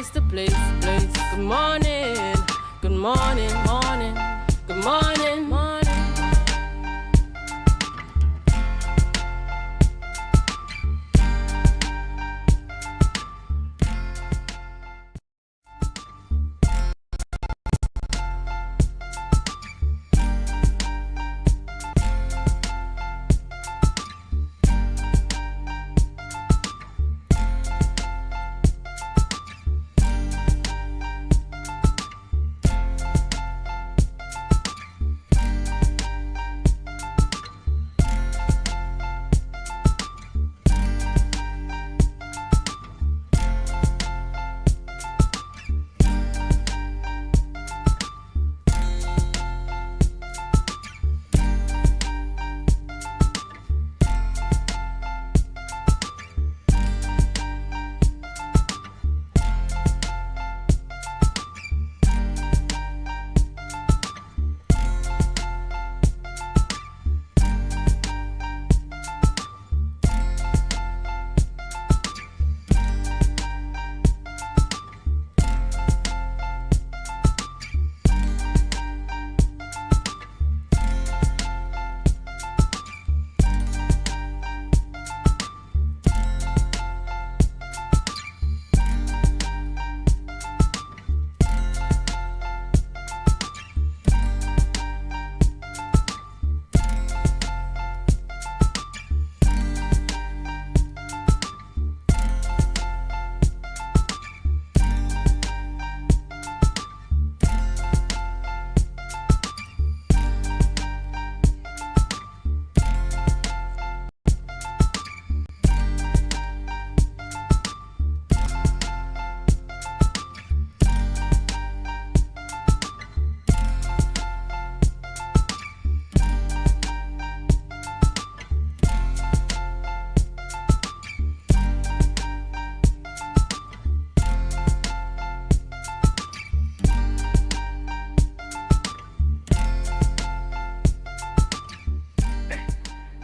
place to place. Good morning, good morning, morning, good morning, morning.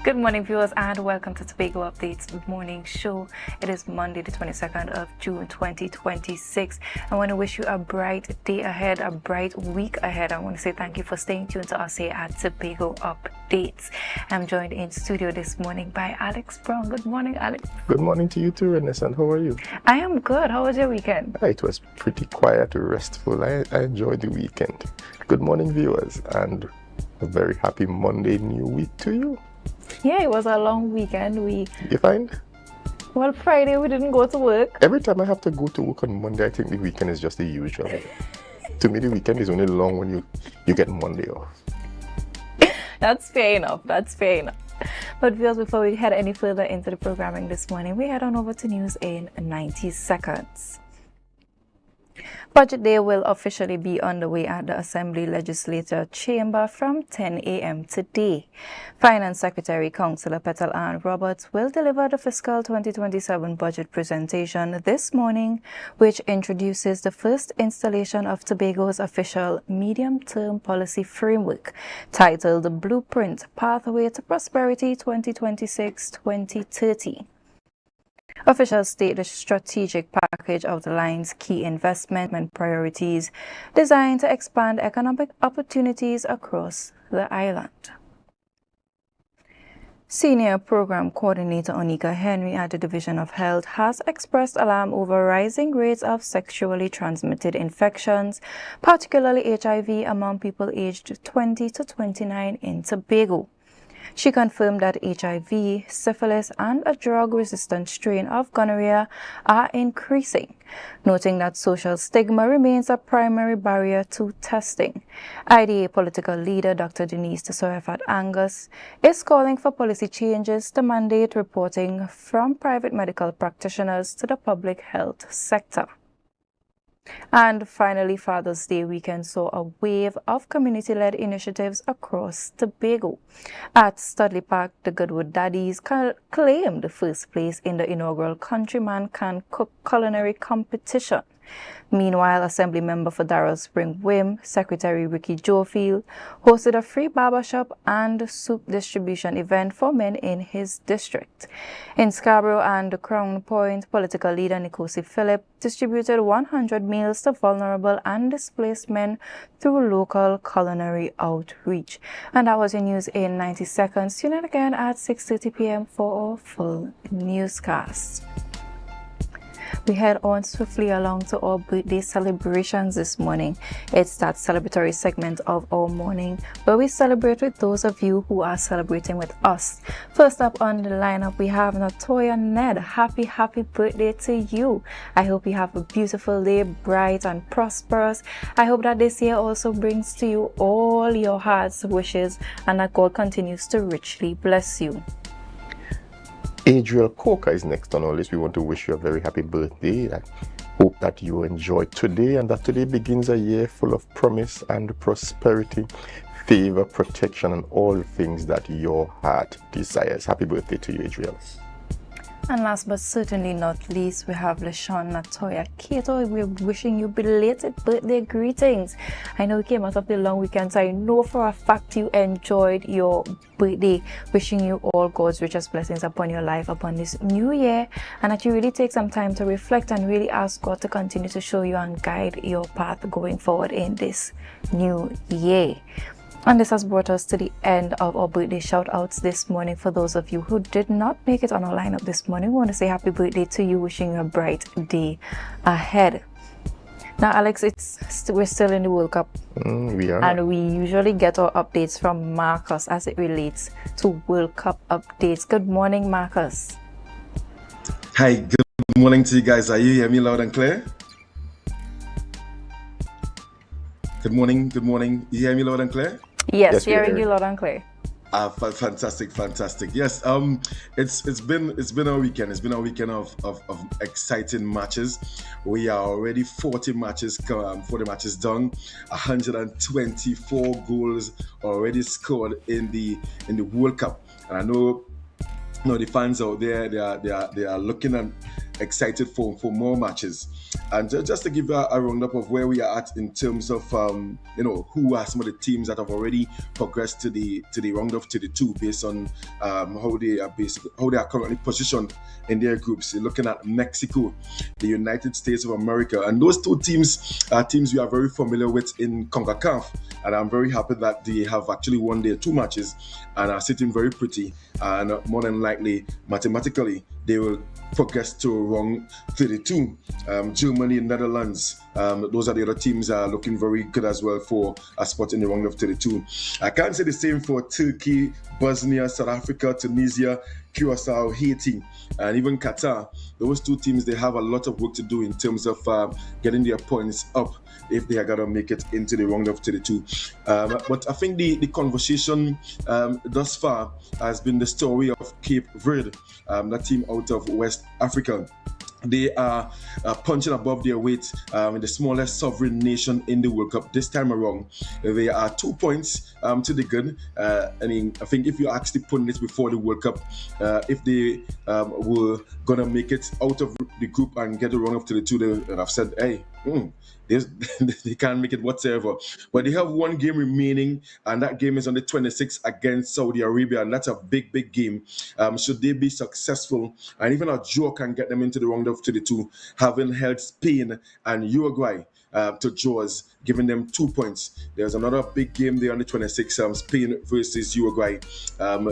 Good morning, viewers, and welcome to Tobago Updates Morning Show. It is Monday, the 22nd of June, 2026. I want to wish you a bright day ahead, a bright week ahead. I want to say thank you for staying tuned to us here at Tobago Updates. I'm joined in studio this morning by Alex Brown. Good morning, Alex. Good morning to you too, Renaissance. How are you? I am good. How was your weekend? It was pretty quiet, restful. I enjoyed the weekend. Good morning, viewers, and a very happy Monday new week to you. Yeah, it was a long weekend. You find? Well, Friday we didn't go to work. Every time I have to go to work on Monday, I think the weekend is just the usual. To me, the weekend is only long when you get Monday off. That's fair enough. That's fair enough. But viewers, before we head any further into the programming this morning, we head on over to news in 90 seconds. Budget Day will officially be underway at the Assembly Legislature Chamber from 10 a.m. today. Finance Secretary Councillor Petal Ann Roberts will deliver the fiscal 2027 budget presentation this morning, which introduces the first installation of Tobago's official medium-term policy framework titled the Blueprint Pathway to Prosperity 2026-2030. Officials state the strategic package outlines key investment and priorities designed to expand economic opportunities across the island. Senior Program Coordinator Onika Henry at the Division of Health has expressed alarm over rising rates of sexually transmitted infections, particularly HIV, among people aged 20 to 29 in Tobago. She confirmed that HIV, syphilis, and a drug-resistant strain of gonorrhea are increasing, noting that social stigma remains a primary barrier to testing. IDA political leader Dr. Denise Tesorefat Angus is calling for policy changes to mandate reporting from private medical practitioners to the public health sector. And finally, Father's Day weekend saw a wave of community-led initiatives across Tobago. At Studley Park, the Goodwood Daddies claimed first place in the inaugural Countryman Can Cook culinary competition. Meanwhile, Assembly member for Darrell Spring Wim, Secretary Ricky Jofield, hosted a free barbershop and soup distribution event for men in his district. In Scarborough and Crown Point, political leader Nkosi Philip distributed 100 meals to vulnerable and displaced men through local culinary outreach. And that was your news in 90 seconds. Tune in again at 6:30 p.m. for our full newscast. We head on swiftly along to our birthday celebrations this morning. It's that celebratory segment of our morning where we celebrate with those of you who are celebrating with us. First up on the lineup, we have Natoya Ned. Happy birthday to you. I hope you have a beautiful day, bright and prosperous. I hope that this year also brings to you all your heart's wishes and that God continues to richly bless you. Adriel Coker is next on our list. We want to wish you a very happy birthday. I hope that you enjoy today and that today begins a year full of promise and prosperity, favor, protection, and all things that your heart desires. Happy birthday to you, Adriel. And last but certainly not least, we have LaShawn Natoya Kato. We're wishing you belated birthday greetings. I know you came out of the long weekend, so I know for a fact you enjoyed your birthday. Wishing you all God's richest blessings upon your life, upon this new year, and that you really take some time to reflect and really ask God to continue to show you and guide your path going forward in this new year. And this has brought us to the end of our birthday shout-outs this morning. For those of you who did not make it on our lineup this morning, we want to say happy birthday to you, wishing you a bright day ahead. Now, Alex, we're still in the World Cup. We are. And we usually get our updates from Marcus as it relates to World Cup updates. Good morning, Marcus. Hi, good morning to you guys. Are you hearing me loud and clear? Good morning. You hear me loud and clear? Yes, hearing you loud and clear. Fantastic. Yes, it's been a weekend. It's been a weekend of exciting matches. We are already 40 matches done. 124 goals already scored in the World Cup. And I know the fans out there, they are looking and excited for more matches. And just to give a roundup of where we are at in terms of who are some of the teams that have already progressed to the round of 32 based on how they are currently positioned in their groups. You're looking at Mexico, the United States of America, and those two teams are teams we are very familiar with in CONCACAF. And I'm very happy that they have actually won their two matches and are sitting very pretty. And more than likely, mathematically, they will progress to round 32. Germany and Netherlands, those are the other teams are looking very good as well for a spot in the round of 32. I can't say the same for Turkey, Bosnia, South Africa, Tunisia, Curacao, Haiti, and even Qatar. Those two teams, they have a lot of work to do in terms of getting their points up if they are going to make it into the round of 32. But I think the conversation thus far has been the story of Cape Verde, that team out of West Africa. They are punching above their weight in the smallest sovereign nation in the World Cup this time around. They are 2 points to the good. I think if you asked the pundits before the World Cup if they were going to make it out of the group and get a round of 32, they would have said, hey, they can't make it whatsoever. But they have one game remaining, and that game is on the 26th against Saudi Arabia, and that's a big game. Should they be successful, and even a draw can get them into the round of 32, having held Spain and Uruguay to draws, giving them 2 points. There's another big game there on the 26th, Spain versus Uruguay.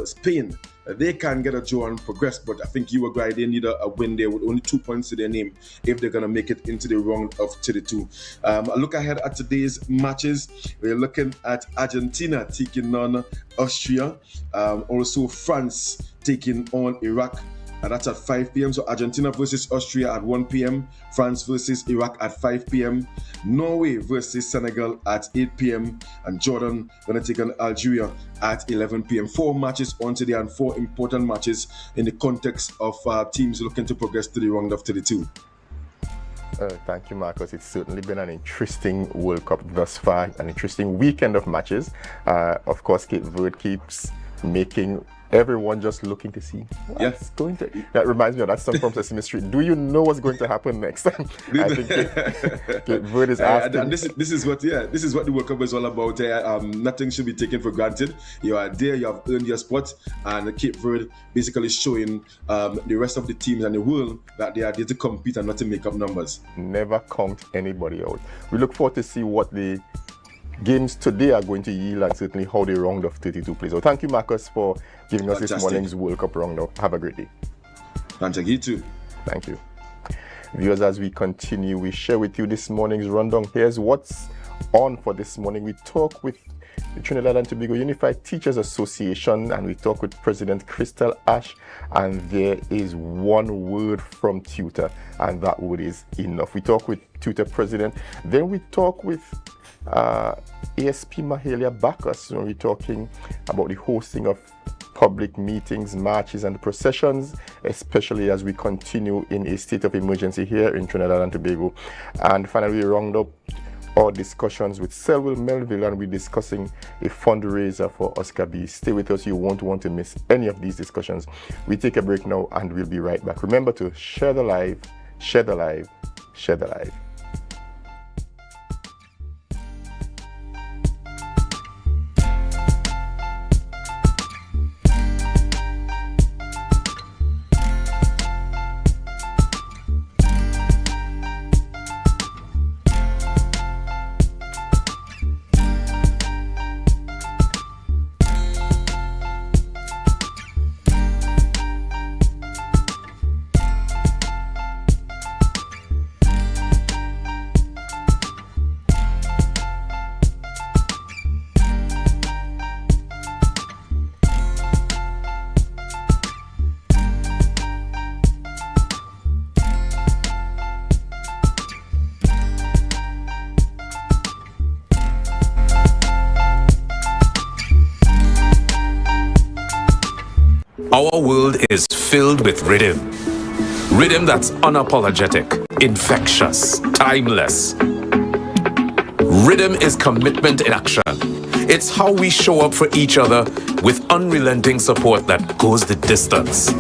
Spain, they can get a draw and progress, but I think Uruguay, they need a win there with only 2 points to their name if they're going to make it into the round of 32. A look ahead at today's matches. We're looking at Argentina taking on Austria, also France taking on Iraq. And that's at 5 p.m. So Argentina versus Austria at 1 p.m. France versus Iraq at 5 p.m. Norway versus Senegal at 8 p.m. And Jordan going to take on Algeria at 11 p.m. 4 matches on today and 4 important matches in the context of teams looking to progress to the round of 32. Thank you, Marcus. It's certainly been an interesting World Cup thus far, an interesting weekend of matches. Of course, Cape Verde keeps making everyone just looking to see what's going to. That reminds me of that song from Sesame Street. Do you know what's going to happen next? I think Cape Verde is asking. And this is what the World Cup is all about. Nothing should be taken for granted. You are there, you have earned your spot, and Cape Verde basically showing the rest of the teams and the world that they are there to compete and not to make up numbers. Never count anybody out. We look forward to see what the games today are going to yield, and certainly how the round of 32 plays. So thank you, Marcus, for giving us this morning's World Cup roundup. Have a great day. And you too. Thank you. Viewers, as we continue, we share with you this morning's rundown. Here's what's on for this morning. We talk with the Trinidad and Tobago Unified Teachers Association, and we talk with President Crystal Ash, and there is one word from Tutor, and that word is enough. We talk with Tutor President, then we talk with ASP Mahalia Bacchus when we're talking about the hosting of public meetings, marches and processions, especially as we continue in a state of emergency here in Trinidad and Tobago. And finally, we round up our discussions with Selwyn Melville, and we're discussing a fundraiser for Oscar B. Stay with us, you won't want to miss any of these discussions. We take a break now and we'll be right back. Remember to share the live, share the live, share the live. Our world is filled with rhythm. Rhythm that's unapologetic, infectious, timeless. Rhythm is commitment in action. It's how we show up for each other with unrelenting support that goes the distance.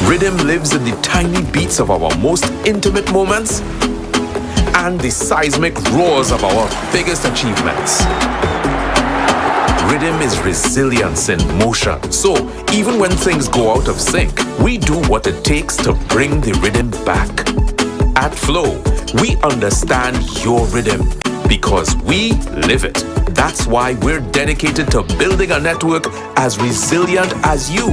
Rhythm lives in the tiny beats of our most intimate moments and the seismic roars of our biggest achievements. Rhythm is resilience in motion. So, even when things go out of sync, we do what it takes to bring the rhythm back. At Flow, we understand your rhythm because we live it. That's why we're dedicated to building a network as resilient as you,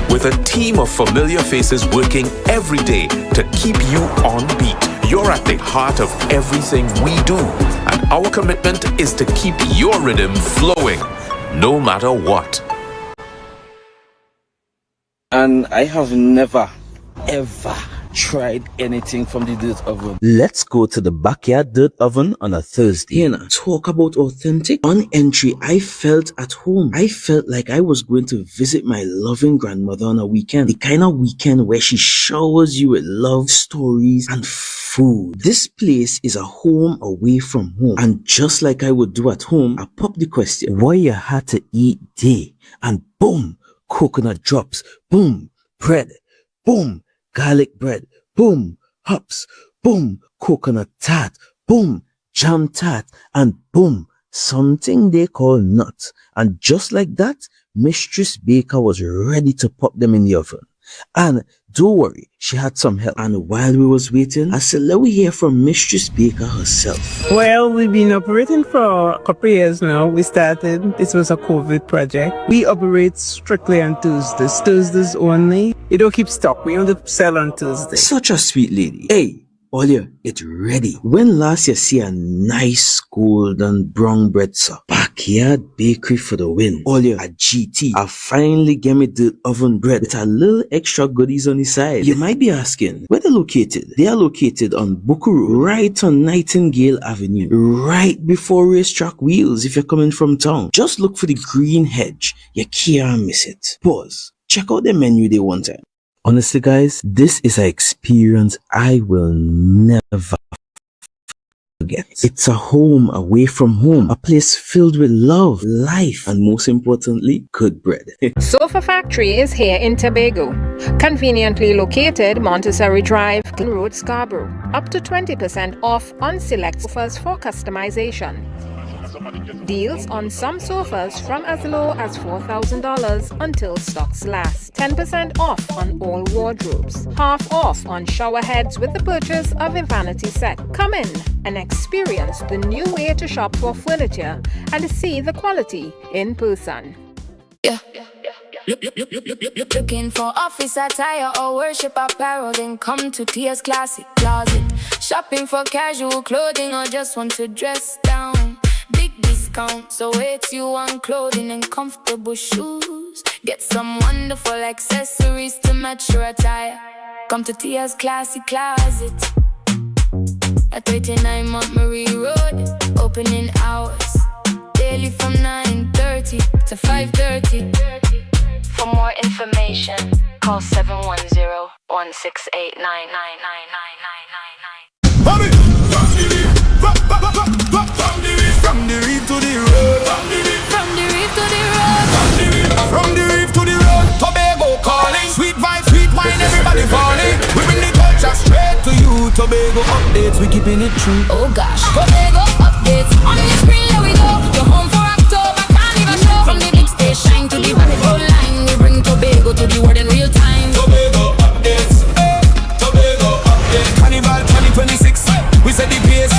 with a team of familiar faces working every day to keep you on beat. You're at the heart of everything we do, and our commitment is to keep your rhythm flowing, no matter what. And I have never, ever tried anything from the dirt oven. Let's go to the backyard dirt oven on a Thursday. Here now, talk about authentic. On entry, I felt at home. I felt like I was going to visit my loving grandmother on a weekend. The kind of weekend where she showers you with love, stories, and food. This place is a home away from home. And just like I would do at home, I pop the question, what you had to eat day? And boom, coconut drops. Boom, bread. Boom, garlic bread, boom, hops, boom, coconut tart, boom, jam tart, and boom, something they call nuts. And just like that, Mistress Baker was ready to pop them in the oven. And don't worry, she had some help. And while we was waiting, I said, let we hear from Mistress Baker herself. Well, we've been operating for a couple of years now. We started, this was a COVID project. We operate strictly on Tuesdays only. You don't keep stock, we only sell on Tuesdays. Such a sweet lady. Hey, Olia, it's ready. When last you see a nice golden brown bread, sir? Backyard bakery for the win. Olia, a GT. I finally get me the oven bread with a little extra goodies on the side. You might be asking, where they're located? They are located on Bukuru, right on Nightingale Avenue, right before Racetrack Wheels if you're coming from town. Just look for the green hedge. You can't miss it. Pause. Check out the menu they one time. Honestly, guys, this is an experience I will never forget. forget. It's a home away from home, a place filled with love, life, and most importantly, good bread. Sofa Factory is here in Tobago. Conveniently located Montessori Drive, Glen Road, Scarborough. Up to 20% off on select sofas for customization. Deals on some sofas from as low as $4,000 until stocks last. 10% off on all wardrobes. Half off on shower heads with the purchase of a vanity set. Come in and experience the new way to shop for furniture and see the quality in person. Looking for office attire or worship apparel, then come to Tia's Classic Closet. Shopping for casual clothing or just want to dress down. Big discount, so it's you on clothing and comfortable shoes. Get some wonderful accessories to match your attire. Come to Tia's Classic Closet at 39 Montgomery Road. Opening hours daily from 9:30 to 5:30. For more information, call 710-168-99999. From the reef to the road. From the reef to the road. From the reef to the road. Tobago calling. Sweet vibes, sweet wine, everybody falling. We bring the culture straight to you. Tobago updates, we keeping it true. Oh gosh, Tobago updates. On the screen, there we go. You're home for October, can't even show. From the big stage shine to the Tobago line. We bring Tobago to the world in real time. Tobago updates. Tobago updates. Carnival 2026. We said the pace.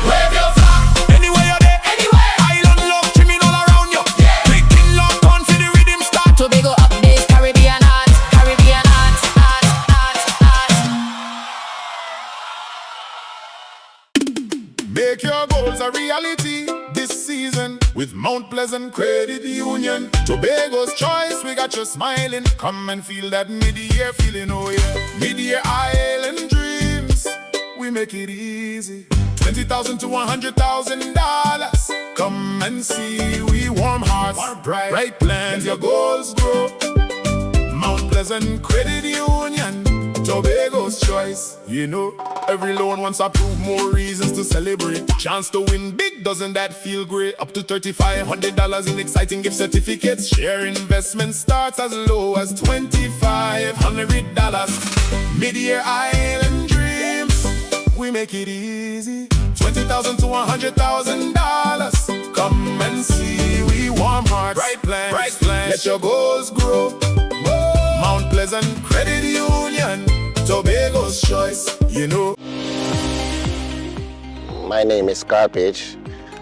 Wave your flag. Anywhere you're there. Anywhere. Island love trimming all around you. Yeah. Clicking lock on for the rhythm start. Tobago updates, Caribbean art. Make your goals a reality this season with Mount Pleasant Credit Union. Tobago's choice, we got you smiling. Come and feel that mid-year feeling, oh yeah. Mid-year island dreams, we make it easy. $20,000 to $100,000. Come and see, we warm hearts, bright plans, your goals grow. Mount Pleasant Credit Union, Tobago's choice. You know, every loan once approved, more reasons to celebrate. Chance to win big, doesn't that feel great? Up to $3,500 in exciting gift certificates. Share investment starts as low as $2,500. Mid-year island dreams, we make it easy. $20,000 to $100,000. Come and see, we warm hearts, bright plans, let your goals grow. Mount Pleasant Credit Union, Tobago's choice, you know. My name is Carpage.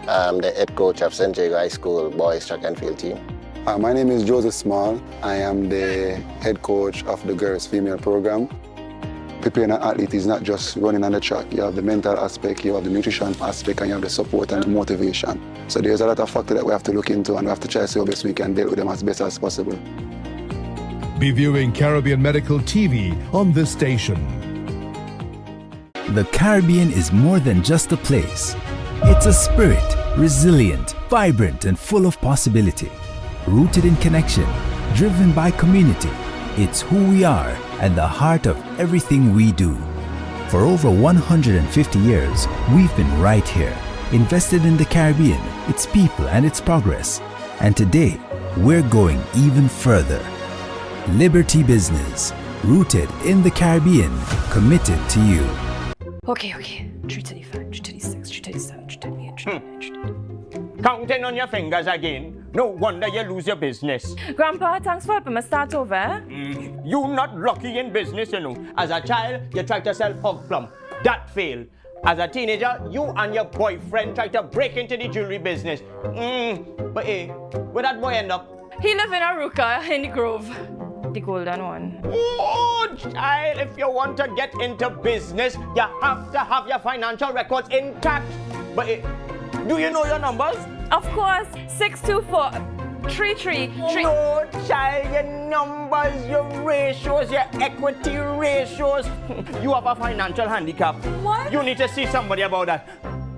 I'm the head coach of St. Jago High School boys track and field team. My name is Joseph Small. I am the head coach of the girls female program. Preparing an athlete is not just running on the track. You have the mental aspect, you have the nutrition aspect, and you have the support and the motivation. So there's a lot of factors that we have to look into, and we have to try to see how best we can deal with them as best as possible. Be viewing Caribbean Medical TV on this station. The Caribbean is more than just a place. It's a spirit, resilient, vibrant, and full of possibility. Rooted in connection, driven by community. It's who we are and the heart of everything we do. For over 150 years, we've been right here, invested in the Caribbean, its people, and its progress. And today, we're going even further. Liberty Business, rooted in the Caribbean, committed to you. Okay. 335, 336, 337, 338, 339. Counting on your fingers again. No wonder you lose your business. Grandpa, thanks for helping me start over. You not lucky in business, you know. As a child, you tried to sell hog plum. That failed. As a teenager, you and your boyfriend tried to break into the jewelry business. But hey, where that boy end up? He live in Aruka in the Grove. The golden one. Oh, child, if you want to get into business, you have to have your financial records intact. But do you know your numbers? Of course, 624-333. No, child, your numbers, your ratios, your equity ratios. You have a financial handicap. What? You need to see somebody about that.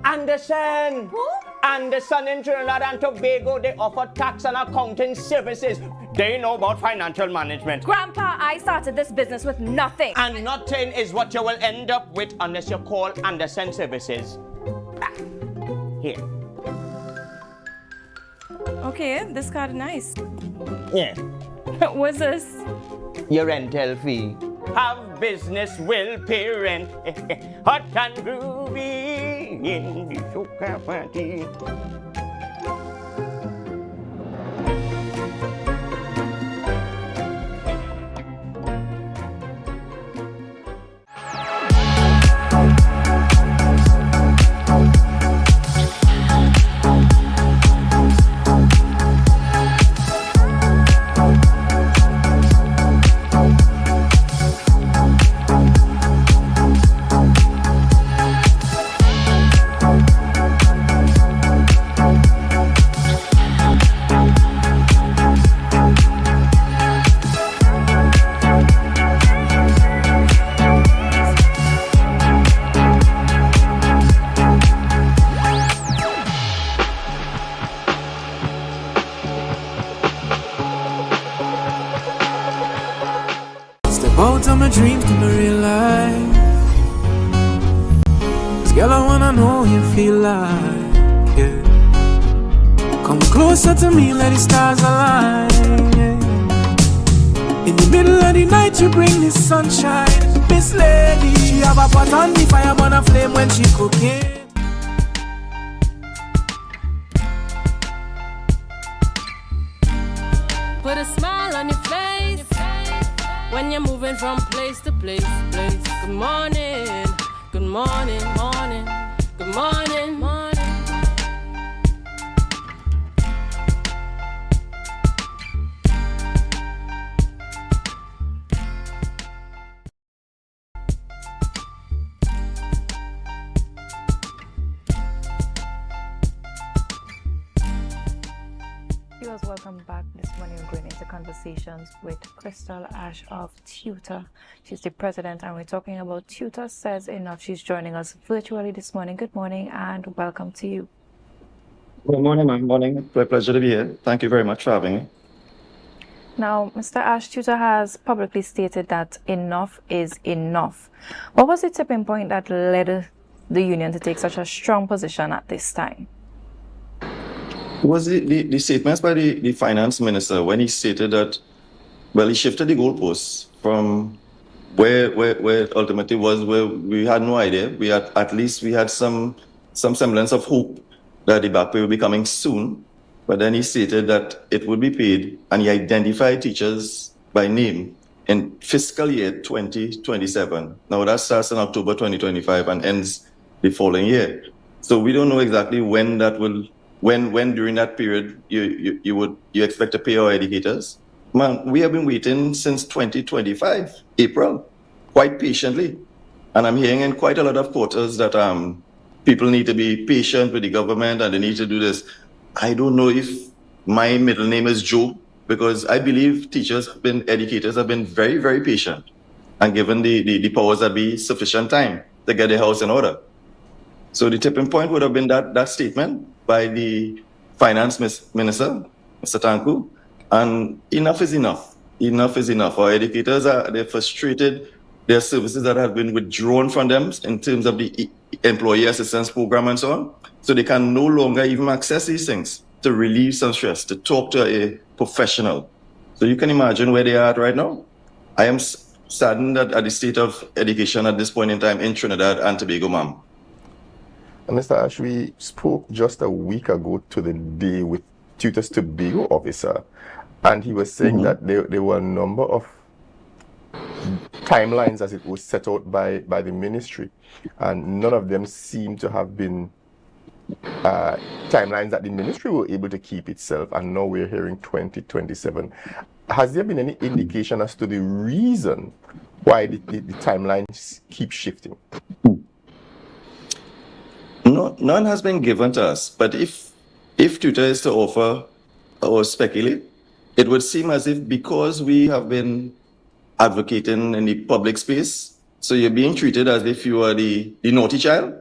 Anderson. Who? Anderson in Trinidad and Tobago, they offer tax and accounting services. They know about financial management. Grandpa, I started this business with nothing. And nothing is what you will end up with unless you call Anderson Services. Here. Okay, this card is nice. Yeah. What's this? Your rental fee. Have business will pay rent. Hot and groovy in the soca party. Out of my dreams to my real life. This girl, I wanna know you feel like, yeah. Come closer to me, let the stars align, yeah. In the middle of the night, you bring the sunshine. Miss Lady, she have a pot on the fire, burn a flame when she cooking. Put a smile on your face when you're moving from place to place. Good morning, good morning, morning, good morning, morning. Viewers, welcome back. This morning we're going into conversations with Crystal Ash of Tutor. She's the president and we're talking about Tutor Says Enough. She's joining us virtually this morning. Good morning and welcome to you. Good morning, ma'am. Morning. It's a pleasure to be here. Thank you very much for having me. Now, Mr. Ash, Tutor has publicly stated that enough is enough. What was the tipping point that led the union to take such a strong position at this time? Was the statements by the finance minister when he stated that, well, he shifted the goalposts from where it ultimately was, where we had no idea. We had, at least we had some semblance of hope that the back pay will be coming soon. But then he stated that it would be paid, and he identified teachers by name in fiscal year 2027. Now that starts in October 2025 and ends the following year. So we don't know exactly when that will. When during that period you expect to pay our educators. Man, we have been waiting since 2025, April, quite patiently. And I'm hearing in quite a lot of quarters that people need to be patient with the government and they need to do this. I don't know if my middle name is Joe, because I believe educators have been very, very patient and given the powers that be sufficient time to get the house in order. So the tipping point would have been that statement by the finance minister, Mr. Tanku, and enough is enough. Enough is enough. Our educators they're frustrated. Their services that have been withdrawn from them in terms of the employee assistance program and so on. So they can no longer even access these things to relieve some stress, to talk to a professional. So you can imagine where they are at right now. I am saddened at the state of education at this point in time in Trinidad and Tobago, ma'am. Mr. Ash, we spoke just a week ago to the day with Tutor's Tobago officer, and he was saying that there were a number of timelines as it was set out by the ministry, and none of them seem to have been timelines that the ministry were able to keep itself, and now we're hearing 2027. Has there been any indication as to the reason why the timelines keep shifting? No, none has been given to us. But if Tutor is to offer or speculate, it would seem as if because we have been advocating in the public space, so you're being treated as if you are the naughty child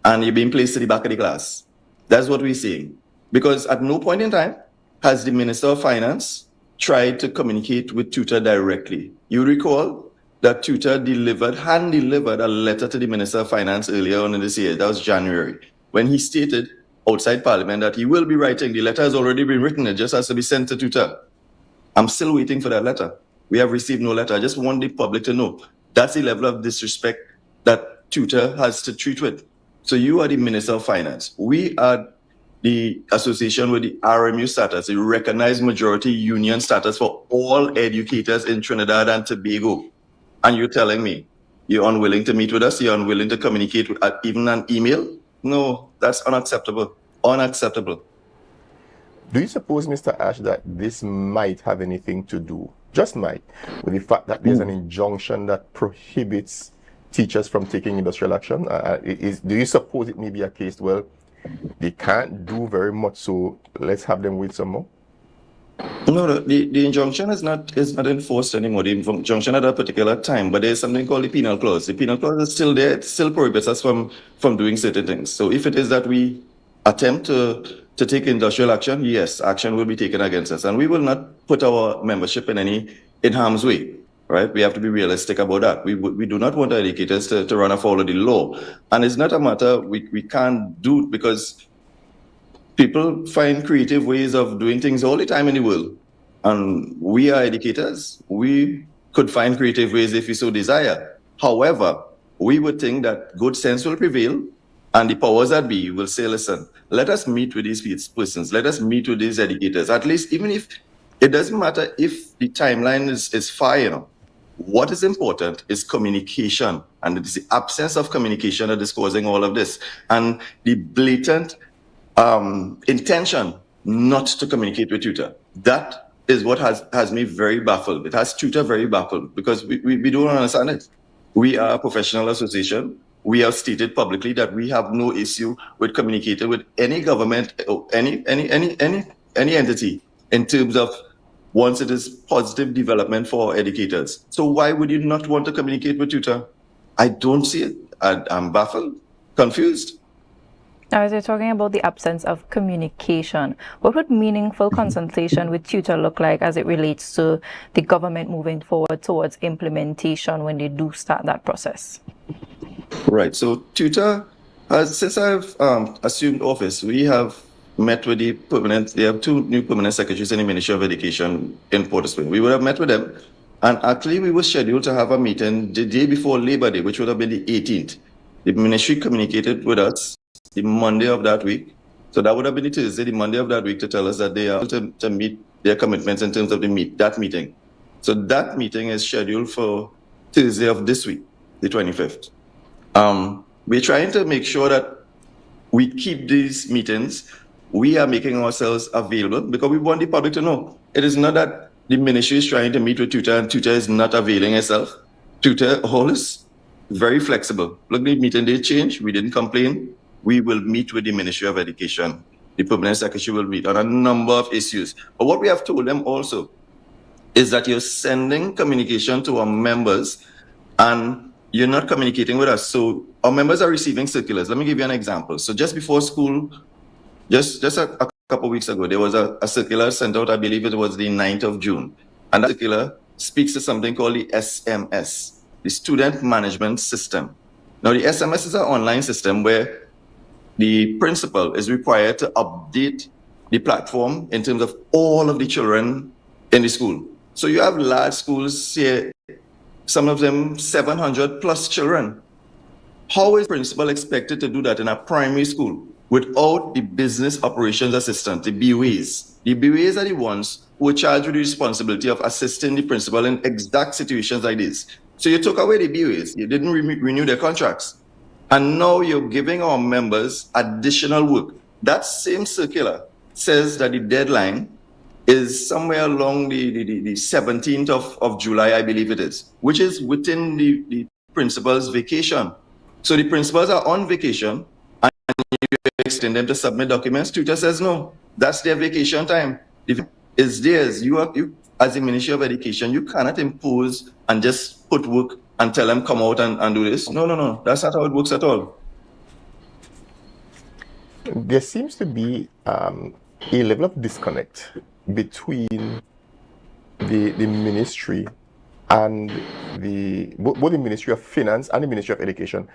and you're being placed to the back of the class. That's what we're seeing. Because at no point in time has the Minister of Finance tried to communicate with tutor directly. You recall that tutor hand-delivered a letter to the Minister of Finance earlier on in this year. That was January, when he stated outside Parliament that he will be writing. The letter has already been written. It just has to be sent to tutor. I'm still waiting for that letter. We have received no letter. I just want the public to know that's the level of disrespect that tutor has to treat with. So you are the Minister of Finance. We are the association with the RMU status, the recognized majority union status for all educators in Trinidad and Tobago. And you're telling me you're unwilling to meet with us? You're unwilling to communicate with even an email? No, that's unacceptable. Unacceptable. Do you suppose, Mr. Ash, that this might have anything to do, just might, with the fact that there's an injunction that prohibits teachers from taking industrial action? Do you suppose it may be a case, well, they can't do very much, so let's have them wait some more? No, the injunction is not enforced anymore. The injunction at a particular time, but there's something called the penal clause. The penal clause is still there. It still prohibits us from doing certain things. So if it is that we attempt to take industrial action, yes, action will be taken against us, and we will not put our membership in harm's way. Right? We have to be realistic about that. We do not want our educators to run afoul of the law. And it's not a matter we can't do it, because people find creative ways of doing things all the time in the world. And we are educators. We could find creative ways if we so desire. However, we would think that good sense will prevail, and the powers that be will say, listen, let us meet with these persons. Let us meet with these educators. At least, even if it doesn't matter if the timeline is far, you know. What is important is communication, and it is the absence of communication that is causing all of this, and the blatant intention not to communicate with tutor. That is what has me very baffled. It has tutor very baffled, because we don't understand it. We are a professional association. We have stated publicly that we have no issue with communicating with any government or any entity in terms of once it is positive development for educators. So why would you not want to communicate with tutor? I don't see it. I'm baffled, confused. Now, as you're talking about the absence of communication, what would meaningful consultation with tutor look like as it relates to the government moving forward towards implementation when they do start that process? Right. So tutor, since I've assumed office, we have met with the permanent, they have 2 new permanent secretaries in the Ministry of Education in Port of Spain. We would have met with them, and actually we were scheduled to have a meeting the day before Labor Day, which would have been the 18th. The ministry communicated with us the Monday of that week. So that would have been the Thursday, the Monday of that week, to tell us that they are to meet their commitments in terms of that meeting. So that meeting is scheduled for Thursday of this week, the 25th. We're trying to make sure that we keep these meetings. We are making ourselves available because we want the public to know. It is not that the ministry is trying to meet with tutor and tutor is not availing itself. Tutor always very flexible. Look, the meeting did change. We didn't complain. We will meet with the Ministry of Education. The permanent secretary will meet on a number of issues. But what we have told them also is that you're sending communication to our members and you're not communicating with us. So our members are receiving circulars. Let me give you an example. So just before school, just a couple of weeks ago, there was a circular sent out, I believe it was the 9th of June. And that circular speaks to something called the SMS, the Student Management System. Now, the SMS is an online system where the principal is required to update the platform in terms of all of the children in the school. So you have large schools here, some of them 700 plus children. How is the principal expected to do that in a primary school without the business operations assistant, the BOAs? The BOAs are the ones who are charged with the responsibility of assisting the principal in exact situations like this. So you took away the BOAs, you didn't renew their contracts. And now you're giving our members additional work. That same circular says that the deadline is somewhere along the 17th of July, I believe it is, which is within the principal's vacation. So the principals are on vacation and you extend them to submit documents. Tutor says, no, that's their vacation time. It's theirs. You as the Ministry of Education, you cannot impose and just put work and tell them come out and do this. No. That's not how it works at all. There seems to be a level of disconnect between the ministry and both the Ministry of Finance and the Ministry of Education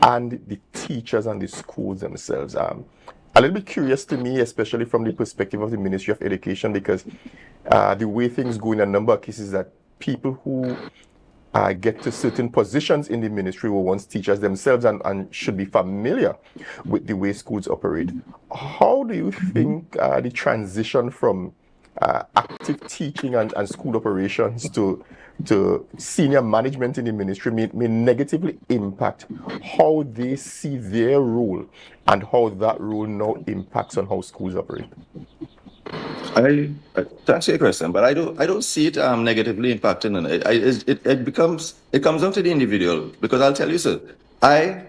and the teachers and the schools themselves. A little bit curious to me, especially from the perspective of the Ministry of Education, because the way things go in a number of cases, that people who get to certain positions in the ministry were once teachers themselves and should be familiar with the way schools operate. How do you think the transition from active teaching and school operations to senior management in the ministry may negatively impact how they see their role and how that role now impacts on how schools operate? To answer your question, but I don't see it negatively impacting on it. It comes down to the individual, because I'll tell you, sir, I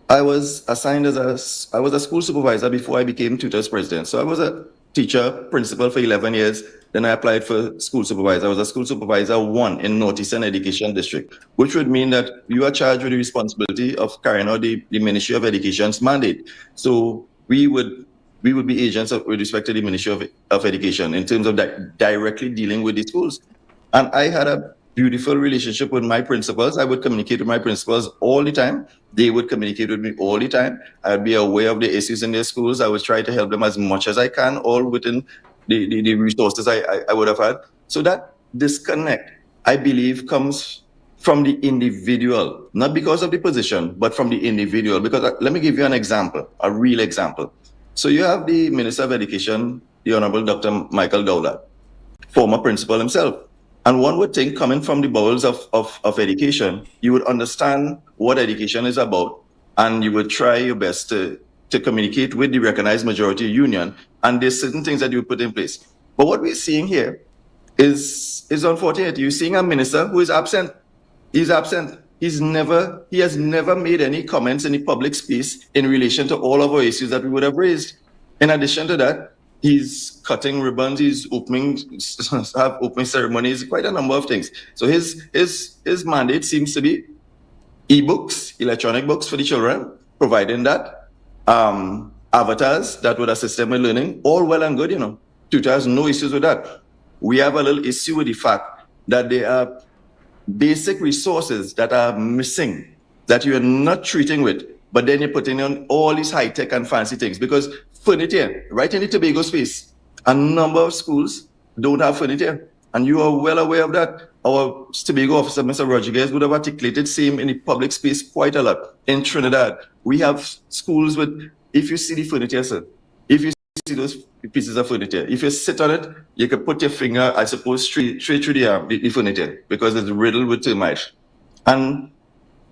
was assigned I was a school supervisor before I became tutors president. So I was a teacher, principal for 11 years. Then I applied for school supervisor. I was a school supervisor 1 in Northeastern Education District, which would mean that you are charged with the responsibility of carrying out the Ministry of Education's mandate. So we would be agents with respect to the Ministry of Education in terms of directly dealing with the schools. And I had a beautiful relationship with my principals. I would communicate with my principals all the time. They would communicate with me all the time. I'd be aware of the issues in their schools. I would try to help them as much as I can, all within the resources I would have had. So that disconnect, I believe, comes from the individual, not because of the position, but from the individual. Because let me give you an example, a real example. So you have the Minister of Education, the Honorable Dr. Michael Dowlett, former principal himself. And one would think, coming from the bowels of education, you would understand what education is about, and you would try your best to communicate with the recognized majority union, and there's certain things that you put in place. But what we're seeing here is unfortunate. You're seeing a minister who is absent. He's absent. He has never made any comments in the public space in relation to all of our issues that we would have raised. In addition to that, he's cutting ribbons, he's opening ceremonies, quite a number of things. So his mandate seems to be e-books, electronic books for the children, providing that, avatars that would assist them in learning, all well and good, Tutors, no issues with that. We have a little issue with the fact that there are basic resources that are missing, that you are not treating with, but then you're putting on all these high-tech and fancy things. Because furniture, right in the Tobago space, a number of schools don't have furniture. And you are well aware of that. Our Tobago officer, Mr. Rodriguez, would have articulated same in the public space quite a lot. In Trinidad, we have schools with, if you see the furniture, sir, if you see those pieces of furniture, if you sit on it, you can put your finger, I suppose, straight through the furniture, because it's riddled with termites. And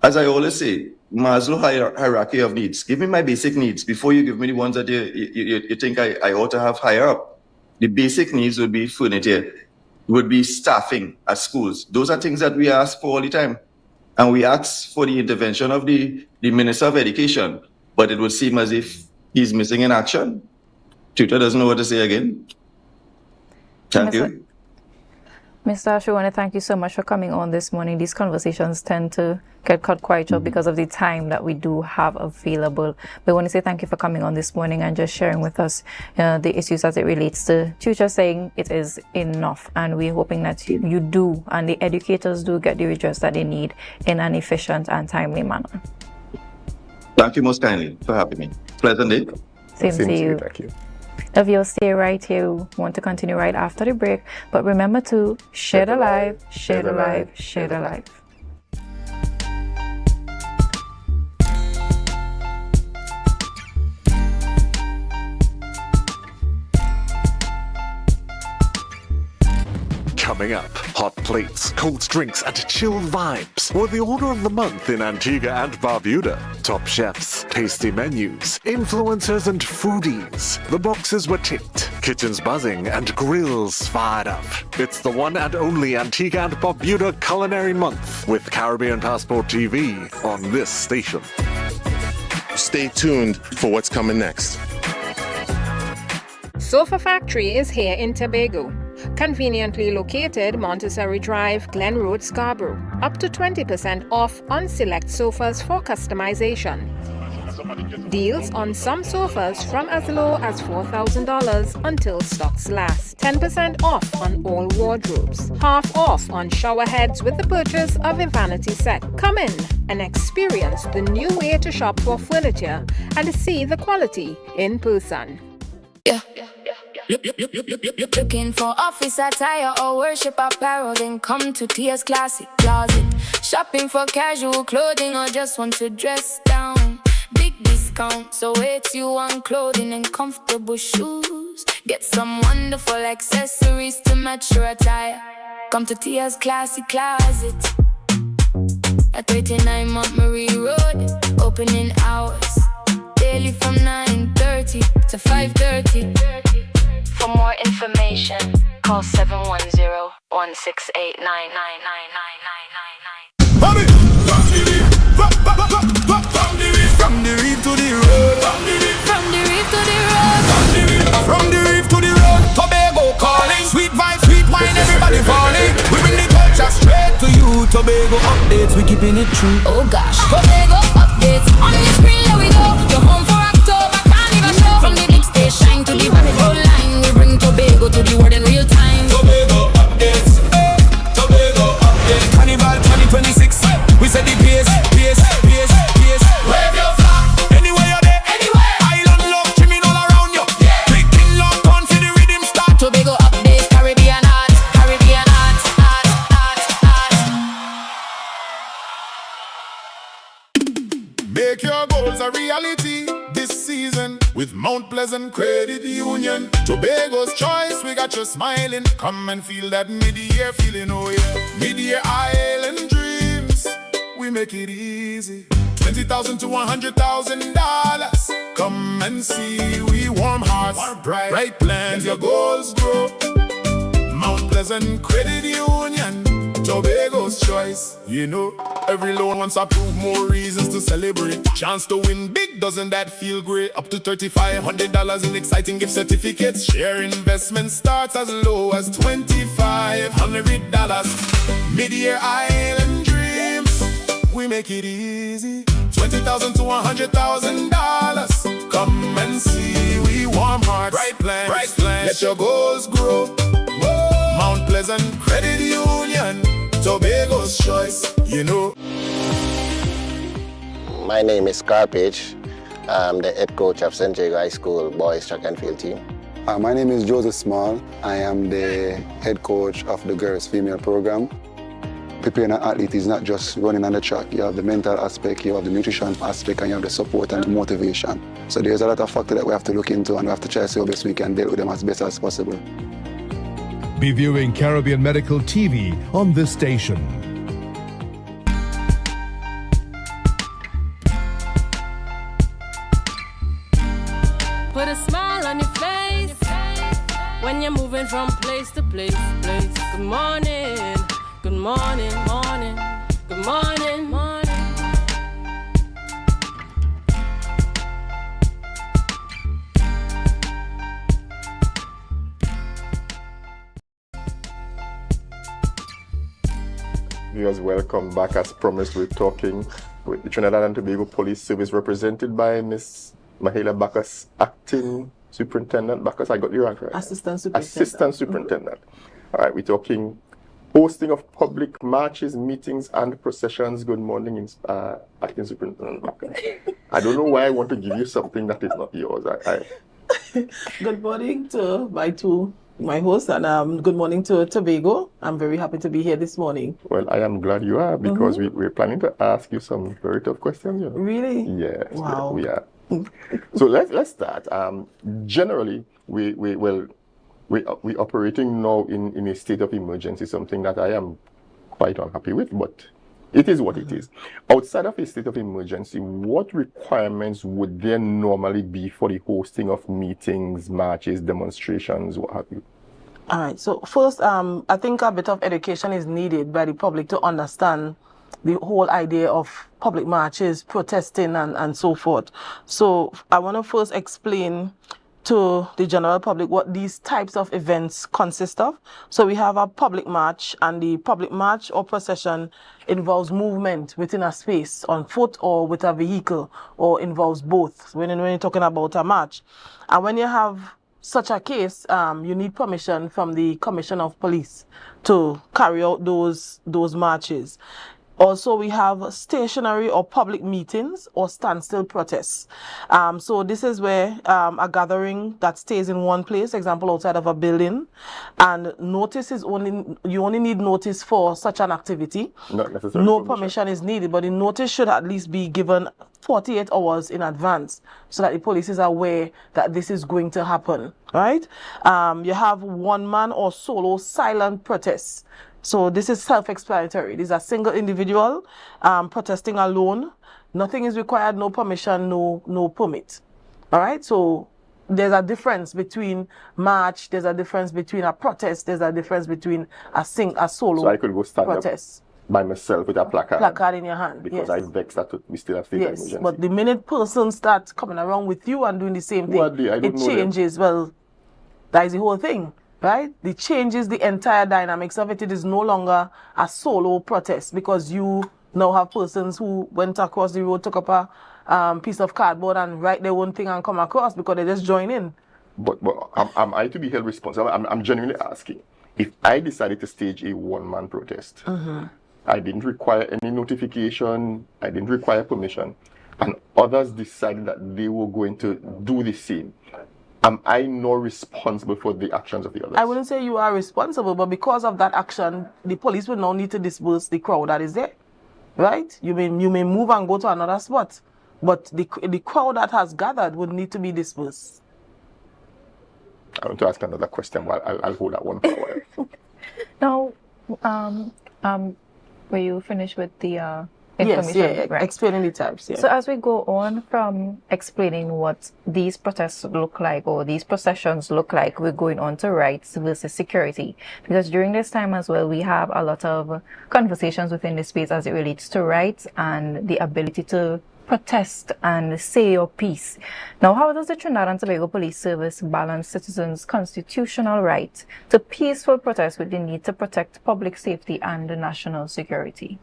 as I always say, Maslow hierarchy of needs. Give me my basic needs before you give me the ones that you think I ought to have higher up. The basic needs would be furniture, would be staffing at schools. Those are things that we ask for all the time. And we ask for the intervention of the Minister of Education, but it would seem as if he's missing in action. Tutor doesn't know what to say again. Thank you. Mr. Ash, I want to thank you so much for coming on this morning. These conversations tend to get cut quite short because of the time that we do have available. But I want to say thank you for coming on this morning and just sharing with us the issues as it relates to tutors, saying it is enough. And we're hoping that you do, and the educators do, get the redress that they need in an efficient and timely manner. Thank you most kindly for having me. Pleasant day. Same to you. Thank you. If you'll stay right here, we want to continue right after the break. But remember to share the live, share the live, share the live. Coming up, hot plates, cold drinks, and chilled vibes were the order of the month in Antigua and Barbuda. Top chefs, tasty menus, influencers, and foodies. The boxes were ticked, kitchens buzzing, and grills fired up. It's the one and only Antigua and Barbuda Culinary Month with Caribbean Passport TV on this station. Stay tuned for what's coming next. Sofa Factory is here in Tobago. Conveniently located Montessori Drive, Glen Road, Scarborough. Up to 20% off on select sofas for customization. Deals on some sofas from as low as $4,000 until stocks last. 10% off on all wardrobes. Half off on shower heads with the purchase of a vanity set. Come in and experience the new way to shop for furniture and see the quality in person. Yeah. Looking for office attire or worship apparel, then come to Tia's Classic Closet. Shopping for casual clothing or just want to dress down. Big discount, so it's you on clothing and comfortable shoes. Get some wonderful accessories to match your attire. Come to Tia's Classic Closet at 39 Montgomery Road. Opening hours daily from 9:30 to 5:30. For more information, call 710-168-99999. From the reef to the road. From the reef to the road. From the reef to the road. Tobago calling. Sweet vibes, sweet wine, everybody falling. We bring the culture straight to you. Tobago updates, we keeping it true. Oh gosh. Tobago updates. On the screen, there we go. You're home for October, carnival show. From the big stage shine to the Tobago line. We bring Tobago to the world in real time. Tobago updates. Tobago updates. Carnival 2026. We set the pace. Wave your flag. Anywhere you're there. Anywhere. Island love, trimming all around you. Yeah. Picking lock on for the rhythm start. Tobago updates. Caribbean art. Caribbean art. Make your goals a reality this season with Mount Pleasant Credit Union. Tobago's choice, we got you smiling. Come and feel that mid-year feeling, oh yeah. Mid-year island dreams, we make it easy. $20,000 to $100,000. Come and see, we warm hearts, bright plans, your goals grow. Mount Pleasant Credit Union, Tobago's choice. You know, every loan wants to prove more reasons to celebrate. Chance to win big, doesn't that feel great? Up to $3,500 in exciting gift certificates. Share investment starts as low as $2,500. Mid-year island dreams, we make it easy. $20,000 to $100,000. Come and see, we warm hearts, bright plans. Let your goals grow. Whoa. Mount Pleasant Credit Union, Tobago's choice, you know. My name is Carpage. I'm the head coach of St. Jago High School boys track and field team. My name is Joseph Small. I am the head coach of the girls female program. Preparing an athlete is not just running on the track. You have the mental aspect, you have the nutrition aspect, and you have the support and the motivation. So there's a lot of factors that we have to look into, and we have to try to see how best we can deal with them as best as possible. Be viewing Caribbean Medical TV on this station. Put a smile on your face when you're moving from place to place. Good morning, good morning, morning, good morning, morning. Viewers, welcome back. As promised, we're talking with the Trinidad and Tobago Police Service represented by Miss Mahela Bacchus, Acting Superintendent Bacchus. I got you right? Assistant Superintendent. Assistant Superintendent. All right, we're talking hosting of public marches, meetings, and processions. Good morning, Acting Superintendent Bacchus. I don't know why I want to give you something that is not yours. Good morning to my host, and good morning to Tobago. I'm very happy to be here this morning. Well, I am glad you are, because we're planning to ask you some very tough questions. You know? Really? Yes. Wow. We are. So let's start. Generally, we're operating now in a state of emergency, something that I am quite unhappy with, but it is what it is. Outside of a state of emergency, what requirements would there normally be for the hosting of meetings, marches, demonstrations, what have you? All right. So first, I think a bit of education is needed by the public to understand the whole idea of public marches, protesting, and so forth. So I want to first explain to the general public what these types of events consist of. So we have a public march, and the public march or procession involves movement within a space on foot or with a vehicle, or involves both when you're talking about a march. And when you have such a case, you need permission from the Commissioner of Police to carry out those marches. Also, we have stationary or public meetings or standstill protests. So this is where a gathering that stays in one place, example outside of a building, and notice is you only need notice for such an activity. Not necessarily. No permission is needed, but the notice should at least be given 48 hours in advance so that the police is aware that this is going to happen, right? You have one-man or solo silent protests. So this is self-explanatory. This is a single individual protesting alone. Nothing is required, no permission, no permit. All right, so there's a difference between march, there's a difference between a protest, there's a difference between a solo So I could go stand protest. Up by myself with a placard. Placard in your hand, because yes. I vexed that we still have state of emergency. Yes, but the minute person starts coming around with you and doing the same thing, it changes. Well, that is the whole thing. Right? It changes the entire dynamics of it. It is no longer a solo protest because you now have persons who went across the road, took up a piece of cardboard and write their own thing and come across because they just join in. But am I to be held responsible? I'm genuinely asking. If I decided to stage a one-man protest, I didn't require any notification, I didn't require permission, and others decided that they were going to do the same, am I not responsible for the actions of the others? I wouldn't say you are responsible, but because of that action, the police will now need to disperse the crowd that is there, right? You may move and go to another spot, but the crowd that has gathered would need to be dispersed. I want to ask another question, but I'll hold that one for a while. Now, were you finished with the information? Yes, yeah, right. Explaining the types. Yeah. So as we go on from explaining what these protests look like or these processions look like, we're going on to rights versus security. Because during this time as well, we have a lot of conversations within the space as it relates to rights and the ability to protest and say your piece. Now, how does the Trinidad and Tobago Police Service balance citizens' constitutional right to peaceful protest with the need to protect public safety and national security?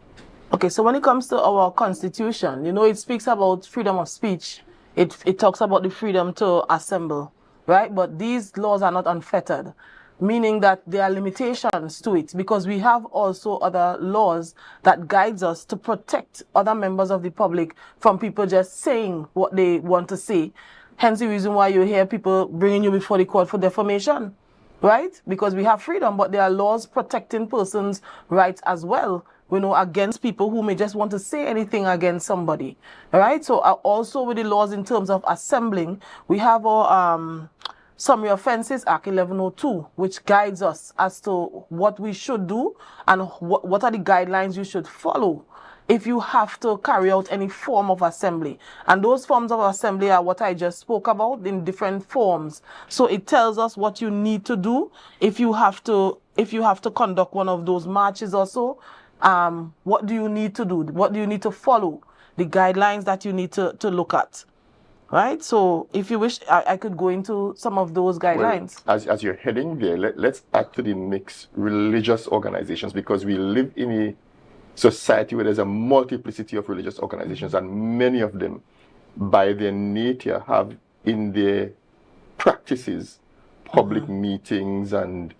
Okay, so when it comes to our constitution, you know, it speaks about freedom of speech. It talks about the freedom to assemble, right? But these laws are not unfettered, meaning that there are limitations to it because we have also other laws that guides us to protect other members of the public from people just saying what they want to say. Hence the reason why you hear people bringing you before the court for defamation, right? Because we have freedom, but there are laws protecting persons' rights as well, you know, against people who may just want to say anything against somebody, all right? So also with the laws in terms of assembling, we have our Summary Offences Act 1102, which guides us as to what we should do and what are the guidelines you should follow if you have to carry out any form of assembly. And those forms of assembly are what I just spoke about in different forms. So it tells us what you need to do if you have to conduct one of those marches or so. What do you need to do? What do you need to follow? The guidelines that you need to look at. Right? So if you wish, I could go into some of those guidelines. Well, as you're heading there, let's add to the mix religious organizations, because we live in a society where there's a multiplicity of religious organizations, and many of them, by their nature, have in their practices public meetings and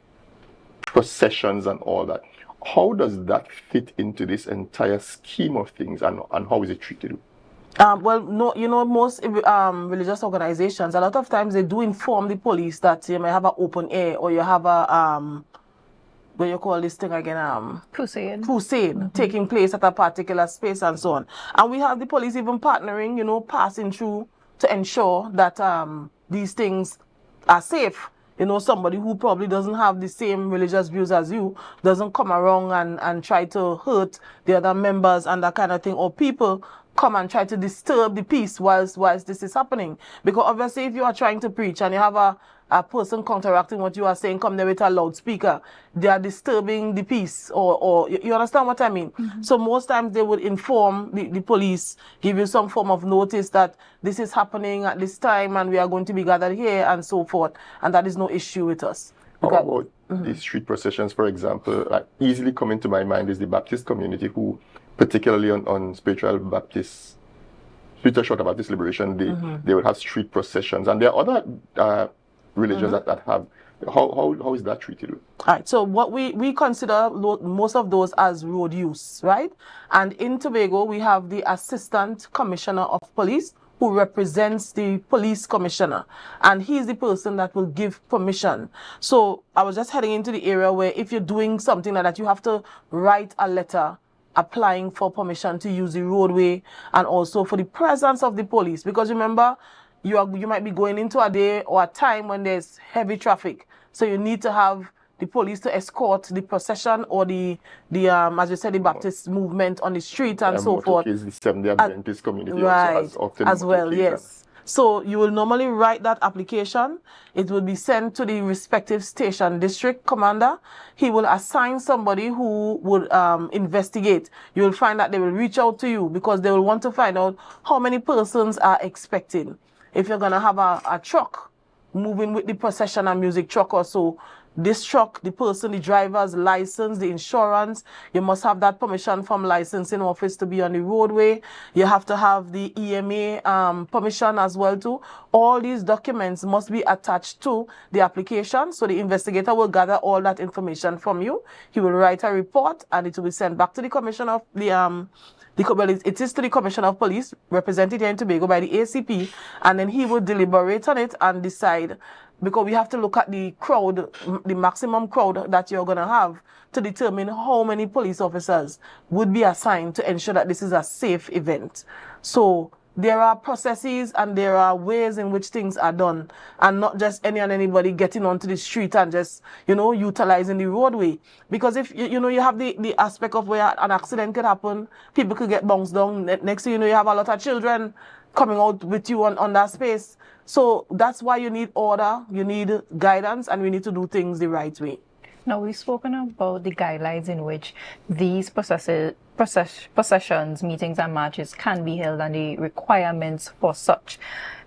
processions and all that. How does that fit into this entire scheme of things, and how is it treated? Well, no, you know, most religious organizations, a lot of times they do inform the police that you may have an open air, or you have a what you call this thing again? Crusade taking place at a particular space and so on. And we have the police even partnering, you know, passing through to ensure that these things are safe. You know, somebody who probably doesn't have the same religious views as you doesn't come around and try to hurt the other members and that kind of thing, or people come and try to disturb the peace whilst this is happening. Because obviously if you are trying to preach and you have a person counteracting what you are saying come there with a loudspeaker, they are disturbing the peace, or you understand what I mean? So most times they would inform the police, give you some form of notice that this is happening at this time and we are going to be gathered here and so forth, and that is no issue with us. How about these street processions, for example? Like, easily coming to my mind is the Baptist community, who, particularly on spiritual Short Baptist liberation, they would have street processions, and there are other religions that have. How is that treated? All right, so what we consider most of those as road use, right? And in Tobago, we have the Assistant Commissioner of Police, who represents the police commissioner, and he's the person that will give permission. So I was just heading into the area where if you're doing something like that, you have to write a letter applying for permission to use the roadway, and also for the presence of the police, because remember, you might be going into a day or a time when there's heavy traffic, so you need to have the police to escort the procession or the as you said, the Baptist movement on the street and so forth. The Seventh-day Adventist community right, also has often as well, motorcades. yes. So you will normally write that application. It will be sent to the respective station district commander. He will assign somebody who would investigate. You will find that they will reach out to you because they will want to find out how many persons are expecting. If you're going to have a truck moving with the procession, a music truck or so, this truck, the person, the driver's license, the insurance, you must have that permission from licensing office to be on the roadway. You have to have the EMA permission as well too. All these documents must be attached to the application. So the investigator will gather all that information from you. He will write a report and it will be sent back to the commissioner of it is to the Commissioner of Police, represented here in Tobago by the ACP, and then he will deliberate on it and decide, because we have to look at the crowd, the maximum crowd that you're going to have, to determine how many police officers would be assigned to ensure that this is a safe event. So there are processes and there are ways in which things are done, and not just any and anybody getting onto the street and just, utilizing the roadway. Because if, you have the aspect of where an accident could happen, people could get bounced down. Next thing you know, you have a lot of children coming out with you on that space. So that's why you need order, you need guidance, and we need to do things the right way. Now, we've spoken about the guidelines in which these processions, meetings and marches can be held and the requirements for such.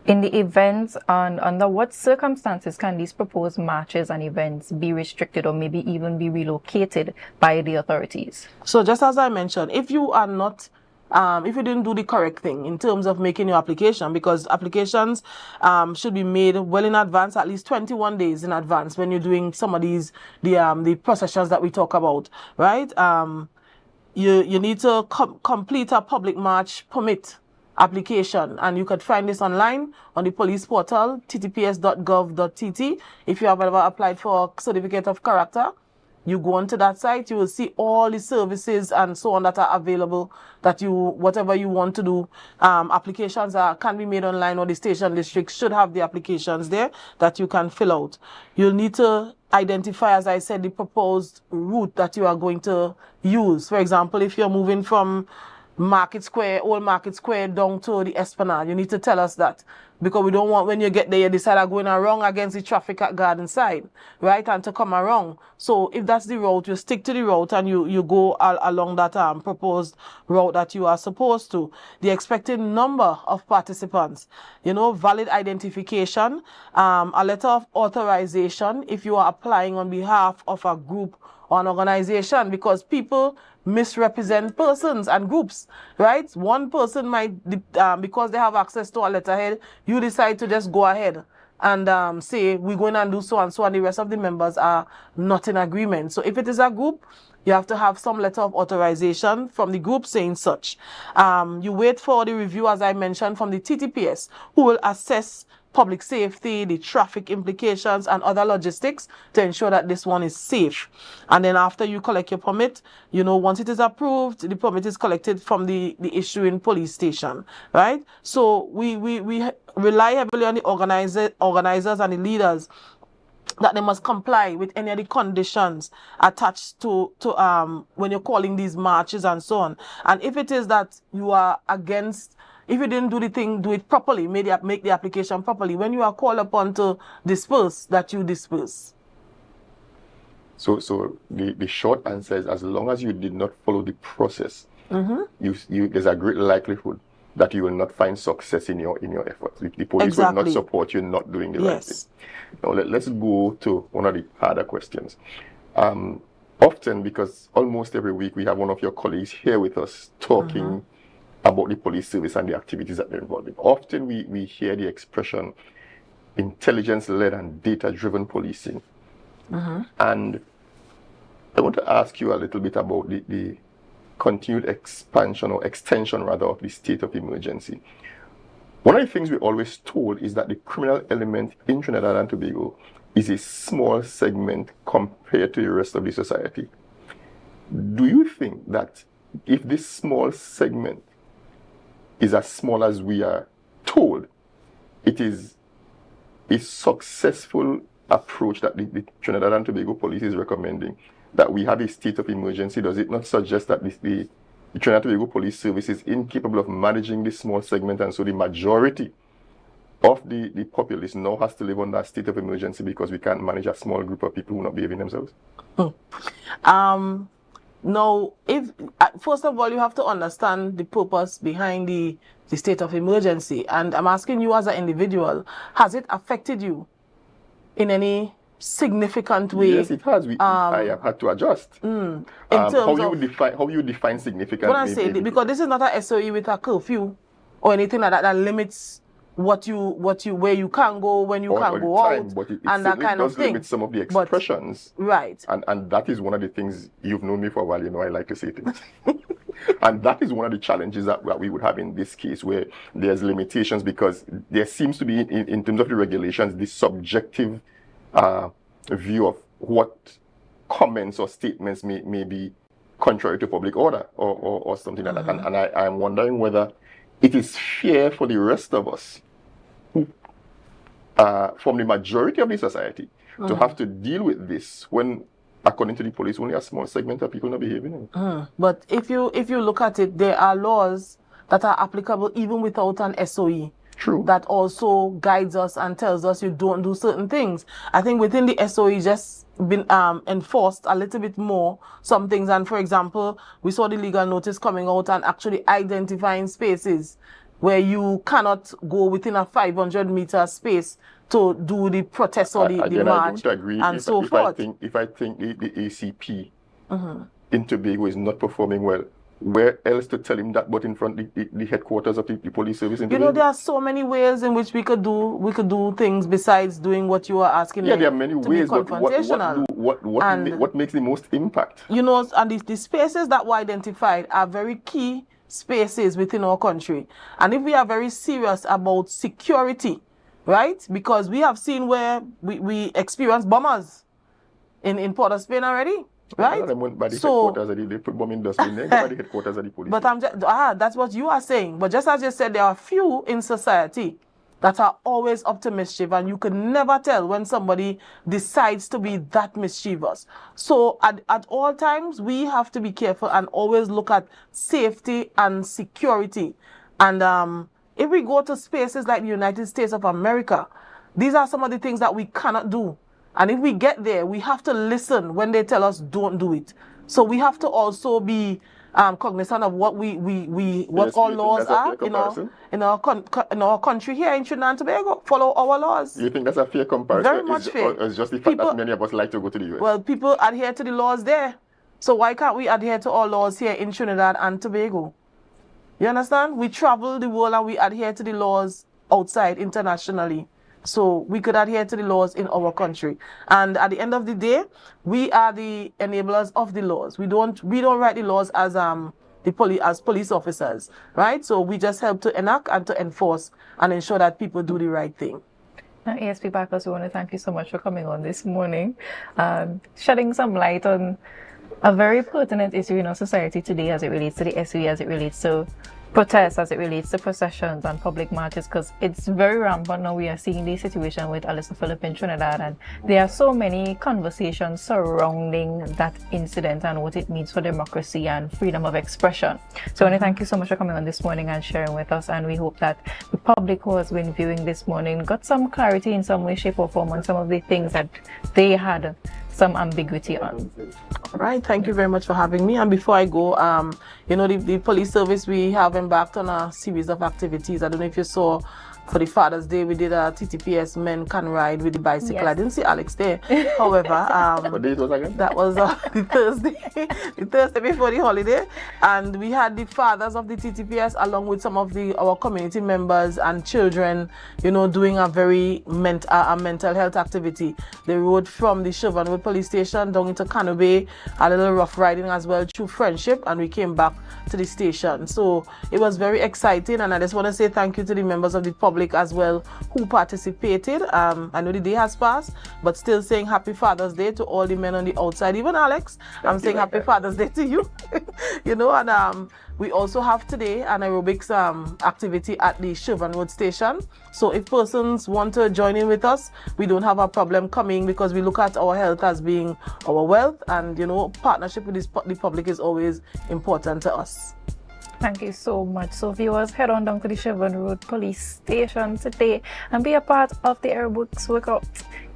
In the events, under what circumstances can these proposed marches and events be restricted or maybe even be relocated by the authorities? So just as I mentioned, if you are not if you didn't do the correct thing in terms of making your application, because applications should be made well in advance, at least 21 days in advance when you're doing some of these, the processions that we talk about, right? You need to complete a public march permit application, and you could find this online on the police portal, ttps.gov.tt. If you have ever applied for a certificate of character, you go onto that site, you will see all the services and so on that are available, that whatever you want to do, applications can be made online, or the station district should have the applications there that you can fill out. You'll need to identify, as I said, the proposed route that you are going to use. For example, if you're moving from Old Market Square down to the Esplanade, you need to tell us that, because we don't want, when you get there, you decide going around against the traffic at Garden Side, right, and to come around. So if that's the route, you stick to the route and you go along that proposed route that you are supposed to. The expected number of participants, valid identification, a letter of authorization if you are applying on behalf of a group or an organization, because people misrepresent persons and groups, right? One person might, because they have access to a letterhead, you decide to just go ahead and say, we're going to do so and so, and the rest of the members are not in agreement. So if it is a group, you have to have some letter of authorization from the group saying such. You wait for the review, as I mentioned, from the TTPS, who will assess public safety, the traffic implications, and other logistics to ensure that this one is safe. And then after you collect your permit, once it is approved, the permit is collected from the issuing police station, right? So we rely heavily on the organizers and the leaders, that they must comply with any of the conditions attached to when you're calling these marches and so on. And if it is that you are against if you didn't do the thing, do it properly, make the application properly. When you are called upon to disperse, that you disperse. So the short answer is, as long as you did not follow the process, there's a great likelihood that you will not find success in your efforts. The police will not support you not doing the right thing. Now let's go to one of the harder questions. Often, because almost every week we have one of your colleagues here with us talking about the police service and the activities that they're involved in. Often we hear the expression intelligence-led and data-driven policing. And I want to ask you a little bit about the continued expansion or extension rather of the state of emergency. One of the things we're always told is that the criminal element in Trinidad and Tobago is a small segment compared to the rest of the society. Do you think that if this small segment is as small as we are told, it is a successful approach that the Trinidad and Tobago police is recommending, that we have a state of emergency? Does it not suggest that the Trinidad and Tobago Police Service is incapable of managing this small segment, and so the majority of the populace now has to live on that state of emergency because we can't manage a small group of people who are not behaving themselves? No, first of all, you have to understand the purpose behind the state of emergency. And I'm asking you as an individual, has it affected you in any significant way? Yes, it has. I have had to adjust. In How terms you define significant? What I say, because this is not a SOE with a curfew or anything like that that limits where you can go, when you can go out, but it and that kind of thing. Limit some of the expressions, right? And that is one of the things, you've known me for a while. You know, I like to say things, and that is one of the challenges that we would have in this case, where there's limitations, because there seems to be, in terms of the regulations, this subjective view of what comments or statements may be contrary to public order or something like that. And I'm wondering whether it is fair for the rest of us, from the majority of the society, to have to deal with this when, according to the police, only a small segment of people not behaving. But if you look at it, there are laws that are applicable even without an SOE. True. That also guides us and tells us you don't do certain things. I think within the SOE just been enforced a little bit more some things. And for example, we saw the legal notice coming out and actually identifying spaces where you cannot go within a 500-meter space to do the protest or the march. I don't agree. And so forth. If I think the ACP in Tobago is not performing well, where else to tell him that but in front of the headquarters of the police service in Tobago? You know, there are so many ways in which we could do things besides doing what you are asking. Yeah, there are many ways, but confrontational. what makes the most impact? You know, and the spaces that were identified are very key spaces within our country. And if we are very serious about security, right? Because we have seen where we experience bombers in Port of Spain already. Right? They put bomb in dustbin there, by the headquarters of the police. But that's what you are saying. But just as you said, there are few in society that are always up to mischief, and you can never tell when somebody decides to be that mischievous. So at all times, we have to be careful and always look at safety and security. And if we go to spaces like the United States of America, these are some of the things that we cannot do. And if we get there, we have to listen when they tell us don't do it. So we have to also be cognizant of what our laws are in our country here in Trinidad and Tobago. Follow our laws. You think that's a fair comparison? Very much fair. Or it's just the fact that many of us like to go to the US? Well, people adhere to the laws there. So why can't we adhere to our laws here in Trinidad and Tobago? You understand? We travel the world and we adhere to the laws outside internationally. So we could adhere to the laws in our country. And at the end of the day, we are the enablers of the laws. We don't write the laws as police officers, right? So we just help to enact and to enforce and ensure that people do the right thing. Now, ASP Bacchus, we want to thank you so much for coming on this morning, shedding some light on a very pertinent issue in our society today as it relates to the SOE, as it relates to protests as it relates to processions and public marches, because it's very rampant now. We are seeing the situation with Alyssa Phillip in Trinidad, and there are so many conversations surrounding that incident and what it means for democracy and freedom of expression. So I want to thank you so much for coming on this morning and sharing with us, and we hope that the public who has been viewing this morning got some clarity in some way, shape or form on some of the things that they had some ambiguity on. All right, thank you very much for having me. And before I go, you know, the police service, we have embarked on a series of activities. I don't know if you saw, for the Father's Day, we did a TTPS Men Can Ride with the bicycle. Yes. I didn't see Alex there. However, what day was again? That was the Thursday before the holiday. And we had the fathers of the TTPS along with some of our community members and children, you know, doing a very mental health activity. They rode from the Chevron police station down into Cano Bay, a little rough riding as well through Friendship, and we came back to the station. So it was very exciting, and I just want to say thank you to the members of the public as well who participated. I know the day has passed, but still saying happy Father's Day to all the men on the outside. Even Alex, I'm saying happy Father's Day to you. You know, and we also have today an aerobics activity at the Chevron Road station. So if persons want to join in with us, we don't have a problem coming, because we look at our health as being our wealth, and you know, partnership with the public is always important to us. Thank you so much. So viewers, head on down to the Chevron Road Police Station today and be a part of the aerobics workout.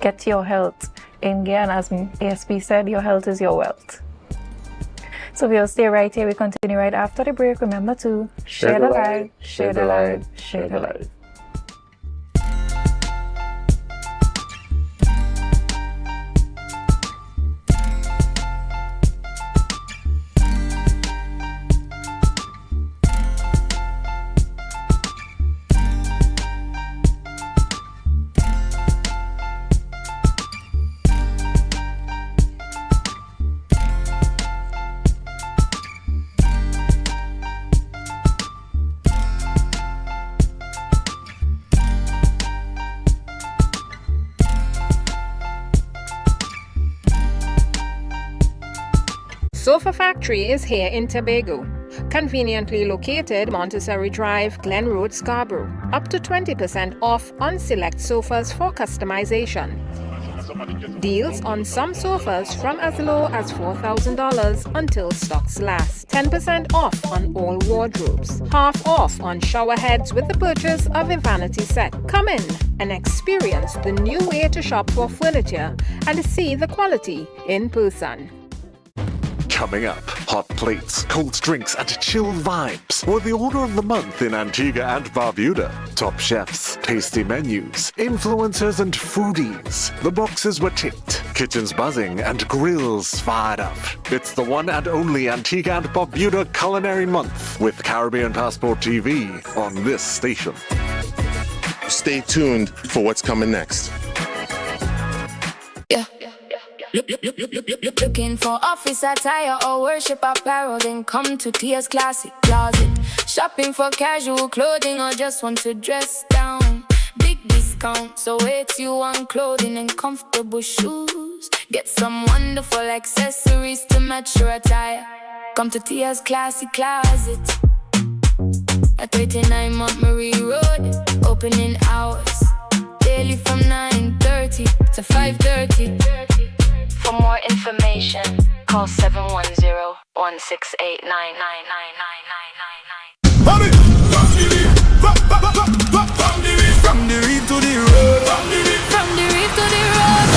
Get your health in gear, and as ASP said, your health is your wealth. So viewers, stay right here. We continue right after the break. Remember to share the live, share the live, share the live. Sofa Factory is here in Tobago. Conveniently located Montessori Drive, Glen Road, Scarborough. Up to 20% off on select sofas for customization. Deals on some sofas from as low as $4,000 until stocks last. 10% off on all wardrobes. Half off on shower heads with the purchase of a vanity set. Come in and experience the new way to shop for furniture and see the quality in person. Coming up, hot plates, cold drinks, and chilled vibes were the order of the month in Antigua and Barbuda. Top chefs, tasty menus, influencers, and foodies. The boxes were ticked, kitchens buzzing, and grills fired up. It's the one and only Antigua and Barbuda Culinary Month with Caribbean Passport TV on this station. Stay tuned for what's coming next. Looking for office attire or worship apparel, then come to Tia's Classic Closet. Shopping for casual clothing or just want to dress down. Big discount, so it's you on clothing and comfortable shoes. Get some wonderful accessories to match your attire. Come to Tia's Classic Closet at 39 Montgomery Road. Opening hours daily from 9:30 to 5:30. For more information, call 710-168-99999. From the reef to the road. From the reef to the road.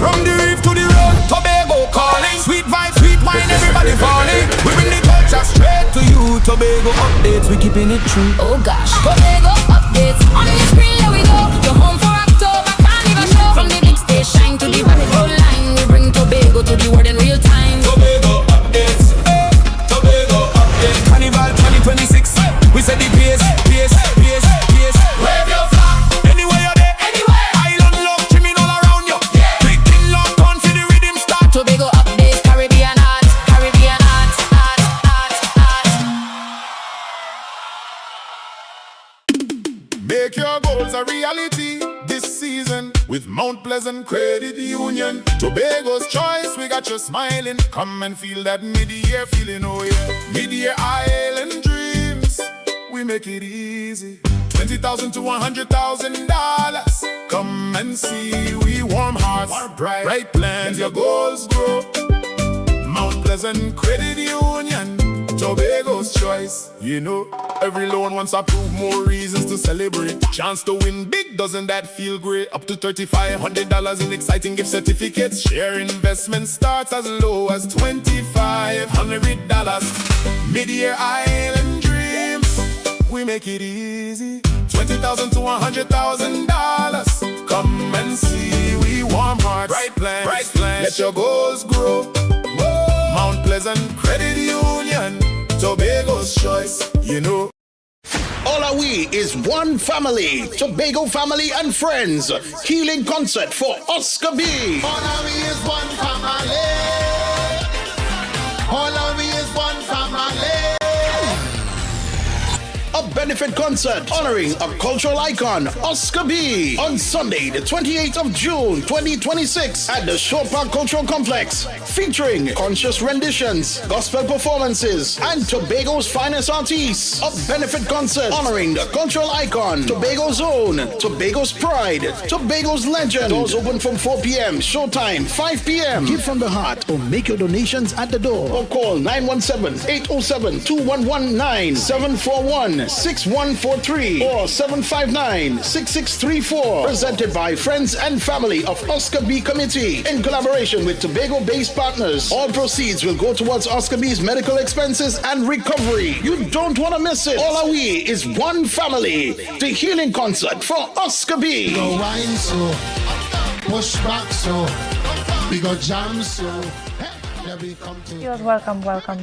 From the reef to the road. Tobago calling. Sweet vibes, sweet wine, everybody falling. We bring the culture straight to you. Tobago updates, we keeping it true. Oh gosh. Tobago updates. On the screen, here we go. You're home for October, Carnival show. From the big stage shine to the rabbit hole line. Tobago to the world in real time. Tobago updates, Tobago updates. Carnival 2026. We said the pace. Wave your flag anywhere you're there. Anywhere. Island love streaming all around you. Yeah. Big thing lock on to the rhythm start. Tobago updates, Caribbean art. Make your goals a reality this season with Mount Pleasant Credit Union. Tobago's choice, we got you smiling. Come and feel that mid-year feeling, oh yeah. Mid-year island dreams. we make it easy. $20,000 to $100,000. Come and see, we warm hearts, bright plans, your goals grow. Mount Pleasant Credit Union, Tobago's choice. You know, every loan once approved, more reasons to celebrate. Chance to win big, doesn't that feel great? Up to $3,500 in exciting gift certificates. Share investment starts as low as $2,500. Mid-year island dreams, we make it easy. $20,000 to $100,000. Come and see, we warm hearts, bright plans, let your goals grow. Mount Pleasant Credit Union, Tobago's choice, you know. All Are We is one family. Tobago family and friends. Healing concert for Oscar B. All Are We is one family. All Are We is one family. A benefit concert honoring a cultural icon, Oscar B, on Sunday, the 28th of June, 2026, at the Shore Park Cultural Complex, featuring conscious renditions, gospel performances, and Tobago's finest artists. A benefit concert honoring the cultural icon, Tobago's own, Tobago's pride, Tobago's legend. Doors open from 4 p.m., showtime 5 p.m. Give from the heart or make your donations at the door. Or call 917-807-2119, 741-6143 or 759-6634. Presented by friends and family of Oscar B Committee in collaboration with Tobago-based partners. All proceeds will go towards Oscar B's medical expenses and recovery. You don't want to miss it. All Are We is one family. The healing concert for Oscar B. Go wine so, push back so, we go jam so. Viewers, welcome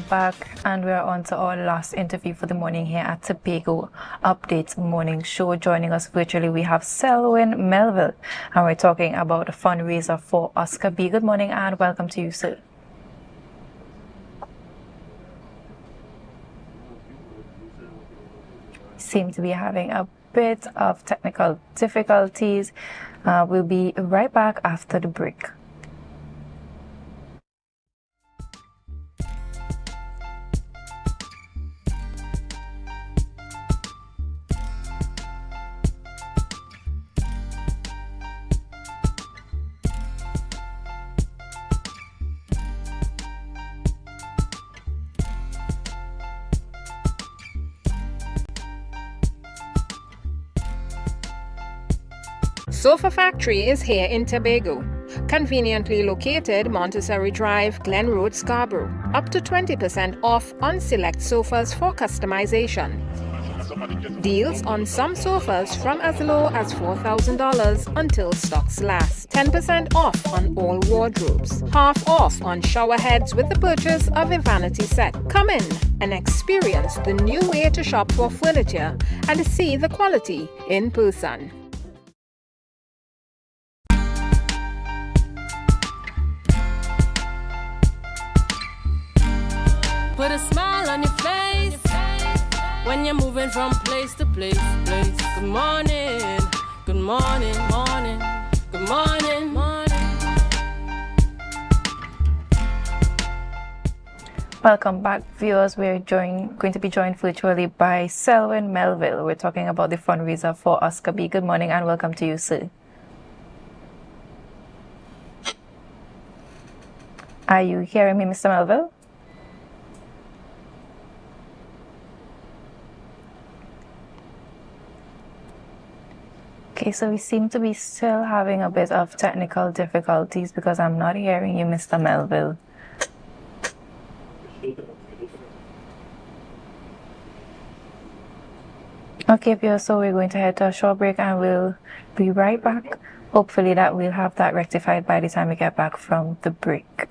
back, and we're on to our last interview for the morning here at Tobago Updates Morning Show. Joining us virtually, we have Selwyn Melville, and we're talking about a fundraiser for Oscar B. Good morning and welcome to you, sir. Seem to be having a bit of technical difficulties. We'll be right back after the break. Sofa Factory is here in Tobago. Conveniently located Montessori Drive, Glen Road, Scarborough. Up to 20% off on select sofas for customization. Deals on some sofas from as low as $4,000 until stocks last. 10% off on all wardrobes. Half off on shower heads with the purchase of a vanity set. Come in and experience the new way to shop for furniture and see the quality in person. Put a smile on your face when you're moving from place to place. Good morning, good morning, morning, good morning, morning. Welcome back, viewers. We're going to be joined virtually by Selwyn Melville. We're talking about the fundraiser for Oscar B. Good morning and welcome to you, sir. Are you hearing me, Mr. Melville? Okay, so we seem to be still having a bit of technical difficulties because I'm not hearing you, Mr. Melville. Okay, viewers, so we're going to head to a short break and we'll be right back. Hopefully that we'll have that rectified by the time we get back from the break.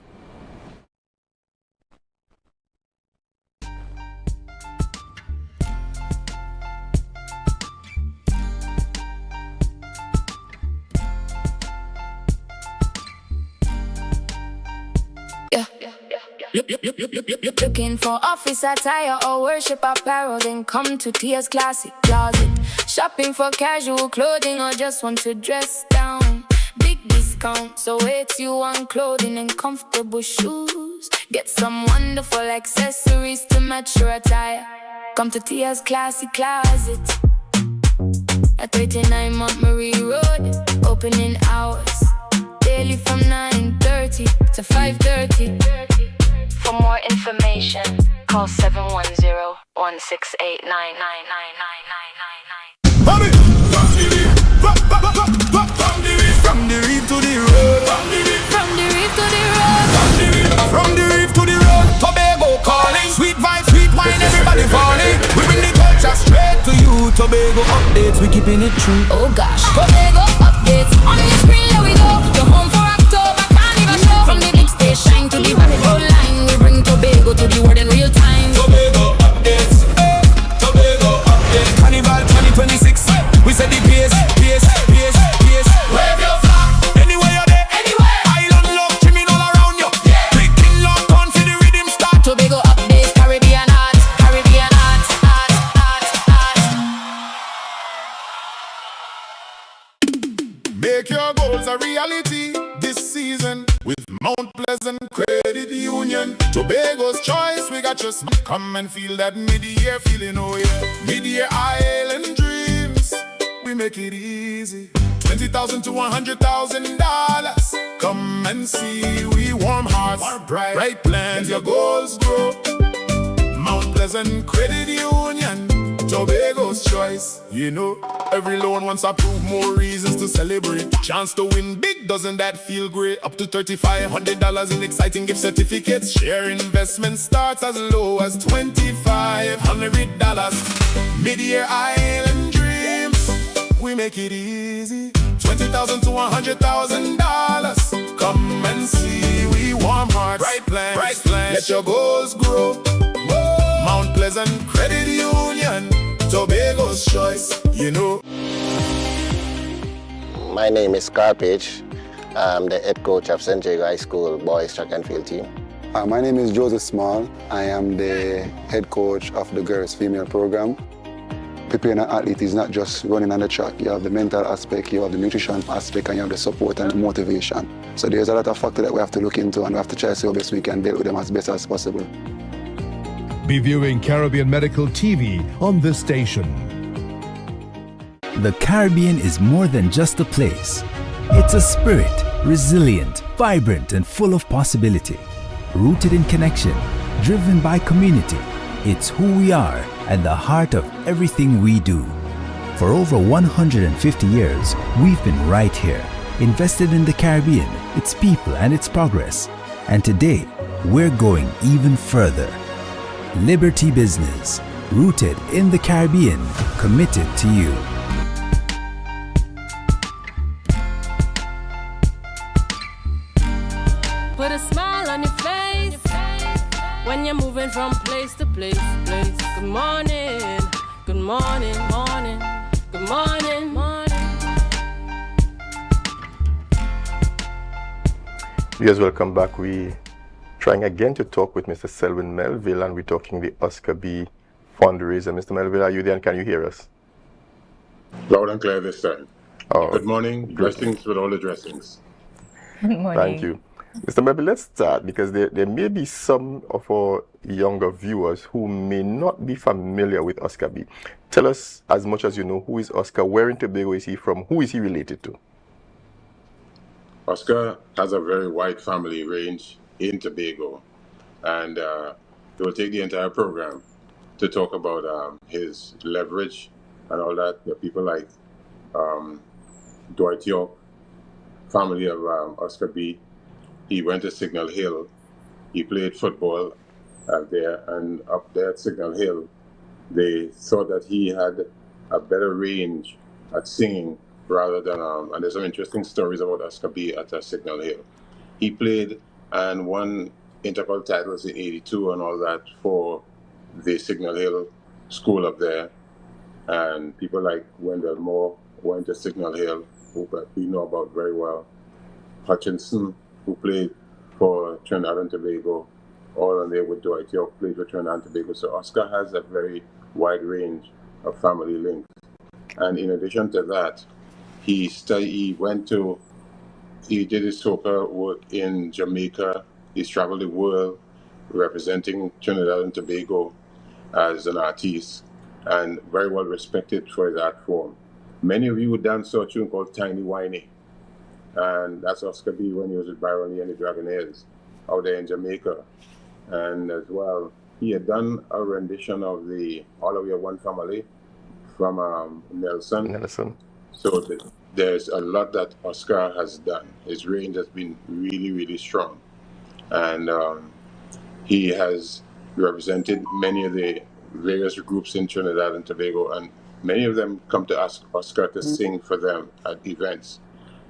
Looking for office attire or worship apparel, then come to Tia's Classic Closet. Shopping for casual clothing or just want to dress down. Big discount, so it's you on clothing and comfortable shoes. Get some wonderful accessories to match your attire. Come to Tia's Classy Closet at 39 Montgomery Road. Opening hours daily from 9:30 to 5:30. For more information, call 710-168-99999. From the reef to the road. From the reef to the road. From the reef to the road. Tobago calling. Sweet vibes, sweet wine, everybody falling. We bring the culture straight to you. Tobago updates, we keeping it true. Oh gosh, Tobago updates. On the screen, there we go. You're home for October, carnival show. From the big stage shine to the Babylon line. We bring Tobago to the world in real time. Tobago updates. Tobago updates. Carnival 2026. We said the pace. Wave your flag. Anywhere you're there. Anywhere. Island love, trimming all around you. Yeah. Big king love, come for the rhythm start. Tobago updates, Caribbean art. Make your goals a reality this season with Mount Pleasant Credit Union. Tobago's choice, we got just come and feel that mid-year feeling, oh yeah. Mid-year island dreams, we make it easy. $20,000 to $100,000. Come and see, we warm hearts, bright plans, your goals grow. Mount Pleasant Credit Union, Tobago's choice. You know, every loan wants to prove more reasons to celebrate. Chance to win big, doesn't that feel great? Up to $3,500 in exciting gift certificates. Share investment starts as low as $2,500. Mid-year island dreams, we make it easy. $20,000 to $100,000. Come and see, we warm hearts, bright plans. Let your goals grow. Mount Pleasant Credit Union, Tobago's choice, you know. My name is Carpage. I'm the head coach of St. Jago High School boys track and field team. My name is Joseph Small. I am the head coach of the girls female program. Preparing an athlete is not just running on the track. You have the mental aspect, you have the nutrition aspect, and you have the support and the motivation. So there's a lot of factors that we have to look into, and we have to try to see how best we can deal with them as best as possible. Be viewing Caribbean Medical TV on this station. The Caribbean is more than just a place. It's a spirit, resilient, vibrant, and full of possibility. Rooted in connection, driven by community. It's who we are and the heart of everything we do. For over 150 years, we've been right here, invested in the Caribbean, its people, and its progress. And today, we're going even further. Liberty Business, rooted in the Caribbean, committed to you. Put a smile on your face when you're moving from place to place. Good morning, good morning, morning, good morning, morning. Yes, welcome back. We trying again to talk with Mr. Selwyn Melville, and we're talking the Oscar B fundraiser. Mr. Melville, are you there and can you hear us? Loud and clear this time. Oh, good morning. Blessings with all the dressings. Good morning. Thank you. Mr. Melville, let's start because there may be some of our younger viewers who may not be familiar with Oscar B. Tell us as much as you know, who is Oscar, where in Tobago is he from, who is he related to? Oscar has a very wide family range in Tobago, and we will take the entire program to talk about his leverage and all that. The people like Dwight York, family of Oscar B. He went to Signal Hill. He played football there, and up there at Signal Hill, they thought that he had a better range at singing rather than, and there's some interesting stories about Oscar B at Signal Hill. He played and won intercol titles in '82 and all that for the Signal Hill school up there. And people like Wendell Moore went to Signal Hill, who we know about very well. Hutchinson, who played for Trinidad and Tobago, all on there with Dwight York, played for Trinidad and Tobago. So Oscar has a very wide range of family links. And in addition to that, he did his soccer work in Jamaica. He's traveled the world representing Trinidad and Tobago. as an artist and very well respected for his art form. Many of you would dance to a tune called Tiny Whiny, and that's Oscar B when he was with Byron Lee and the Dragonaires out there in Jamaica. And as well, he had done a rendition of the All of Your One Family from Nelson. So there's a lot that Oscar has done. His range has been really, really strong. And he has represented many of the various groups in Trinidad and Tobago, and many of them come to ask Oscar to sing for them at events.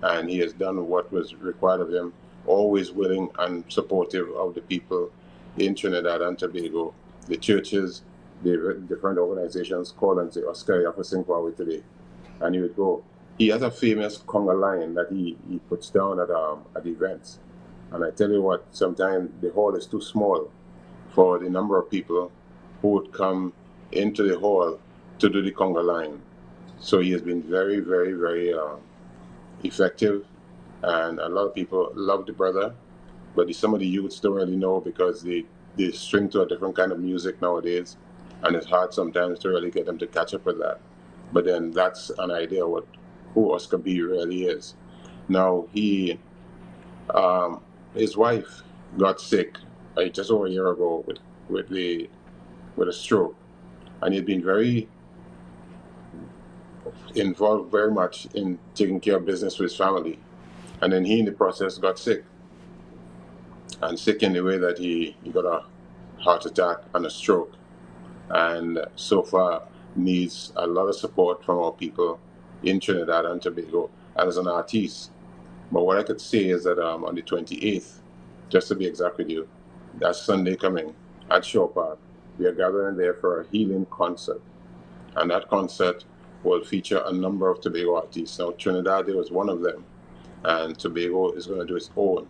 And he has done what was required of him, always willing and supportive of the people in Trinidad and Tobago. The churches, the different organizations call and say, Oscar, you have to sing for we today. And he would go. He has a famous conga line that he puts down at events. And I tell you what, sometimes the hall is too small for the number of people who would come into the hall to do the conga line. So he has been very, very, very effective, and a lot of people love the brother, but some of the youths don't really know because they string to a different kind of music nowadays, and it's hard sometimes to really get them to catch up with that. But then that's an idea of who Oscar B really is. Now his wife got sick just over a year ago with a stroke, and he'd been very involved very much in taking care of business for his family. And then he, in the process, got sick. And sick in the way that he got a heart attack and a stroke. And so far needs a lot of support from our people in Trinidad and Tobago and as an artist. But what I could say is that on the 28th, just to be exact with you, that's Sunday coming at Shore Park, we are gathering there for a healing concert. And that concert will feature a number of Tobago artists. Now, Trinidad was one of them, and Tobago is going to do its own.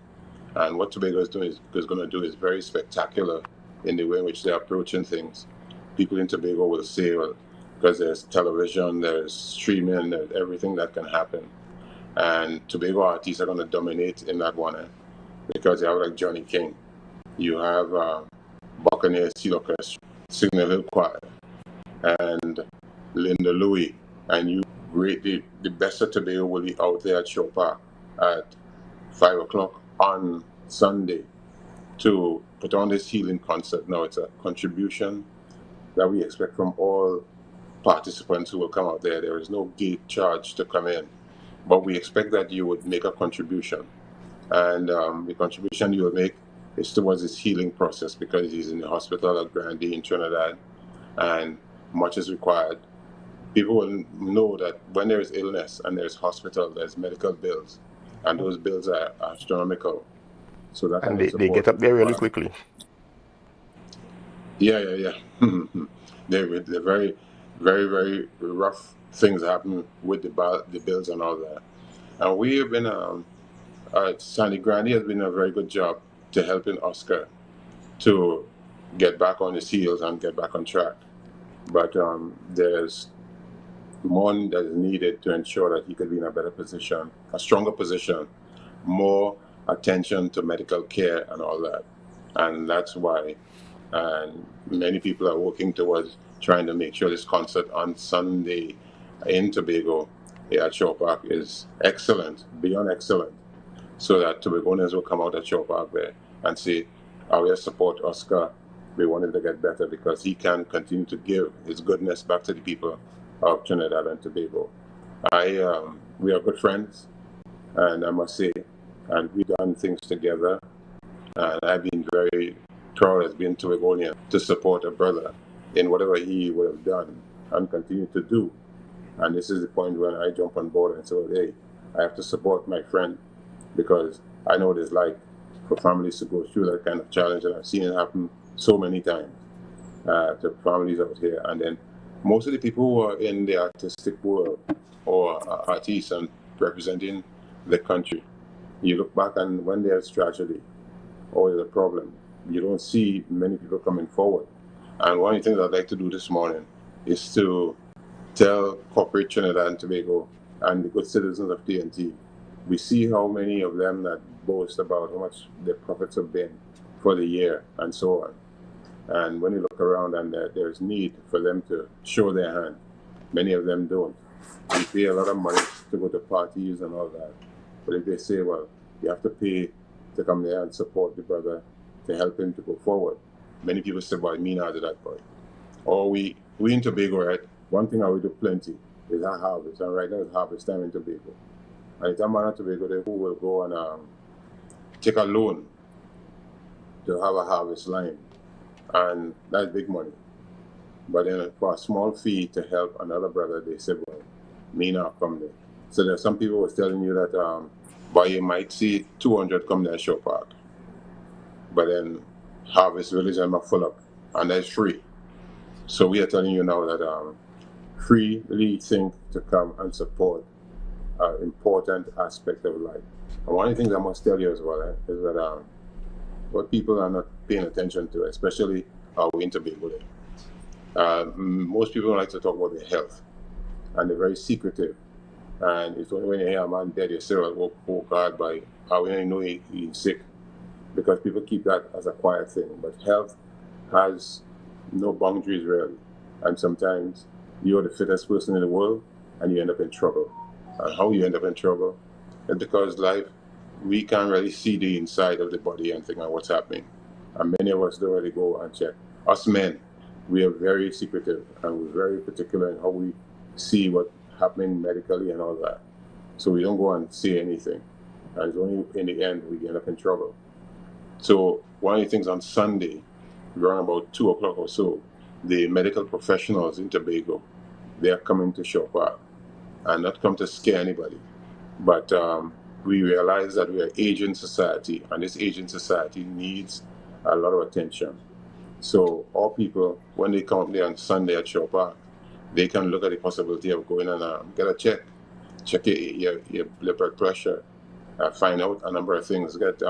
And what Tobago is going to do is very spectacular in the way in which they're approaching things. People in Tobago will say, well, because there's television, there's streaming, there's everything that can happen. And Tobago artists are going to dominate in that one, because you have like Johnny King, you have Buccaneer Seal Orchestra, Signal Hill Choir, and Linda Louie, and you rate the best of Tobago will be out there at Shore Park at 5 o'clock on Sunday to put on this healing concert. Now, it's a contribution that we expect from all participants who will come out there. There is no gate charge to come in, but we expect that you would make a contribution. And the contribution you will make is towards this healing process, because he's in the hospital at Grandie in Trinidad, and much is required. People will know that when there is illness and there's hospital, there's medical bills, and those bills are astronomical. So that and they get up there really quickly. Yeah. They're very, very, very rough things happen with the bills and all that. And we have been, Sandy Grandi has been a very good job to helping Oscar to get back on his heels and get back on track. But there's more that is needed to ensure that he could be in a better position, a stronger position, more attention to medical care and all that. And that's why many people are working towards trying to make sure this concert on Sunday in Tobago at Shore Park is excellent, beyond excellent, so that Tobagoans will come out at Shore Park there and say, I will support Oscar. We want him to get better because he can continue to give his goodness back to the people of Trinidad and Tobago. We are good friends, and I must say, and we've done things together, and I've been very proud as being Tobagonian to support a brother in whatever he would have done and continue to do. And this is the point when I jump on board and say, well, hey, I have to support my friend, because I know what it's like for families to go through that kind of challenge, and I've seen it happen so many times to families out here. And then most of the people who are in the artistic world or artists and representing the country, you look back and when there's tragedy or there's a problem, you don't see many people coming forward. And one of the things I'd like to do this morning is to tell corporate Trinidad and Tobago and the good citizens of TNT, we see how many of them that boast about how much their profits have been for the year and so on. And when you look around and there's need for them to show their hand, many of them don't. We pay a lot of money to go to parties and all that. But if they say, well, you have to pay to come there and support the brother to help him to go forward, many people say, well, me not do that, boy. Or we in Tobago, right? One thing I will do plenty is our harvest. And right now it's harvest time in Tobago. And it's a man in Tobago there who will go and take a loan to have a harvest line. And that's big money. But then for a small fee to help another brother, they say, well, me not come there. So there's some people was telling you that, boy, you might see 200 come there Show Park. But then Harvest Village and full up. And that's free. So we are telling you now that freely think to come and support an important aspect of life. And one of the things I must tell you as well is that what people are not paying attention to, especially our winter Tobago there. Most people don't like to talk about their health, and they're very secretive. And it's only when you hear a man dead, you say, well, oh God, by how we know he's sick, because people keep that as a quiet thing. But health has no boundaries really, and sometimes you're the fittest person in the world, and you end up in trouble. And how you end up in trouble is because life, we can't really see the inside of the body and think of what's happening. And many of us don't really go and check. Us men, we are very secretive and we're very particular in how we see what's happening medically and all that. So we don't go and say anything. And it's only in the end we end up in trouble. So one of the things on Sunday, around about 2 o'clock or so, the medical professionals in Tobago, they are coming to Show Park, and not come to scare anybody. But we realize that we are an aging society, and this aging society needs a lot of attention. So all people, when they come up there on Sunday at Show Park, they can look at the possibility of going and get a check your blood pressure, find out a number of things, get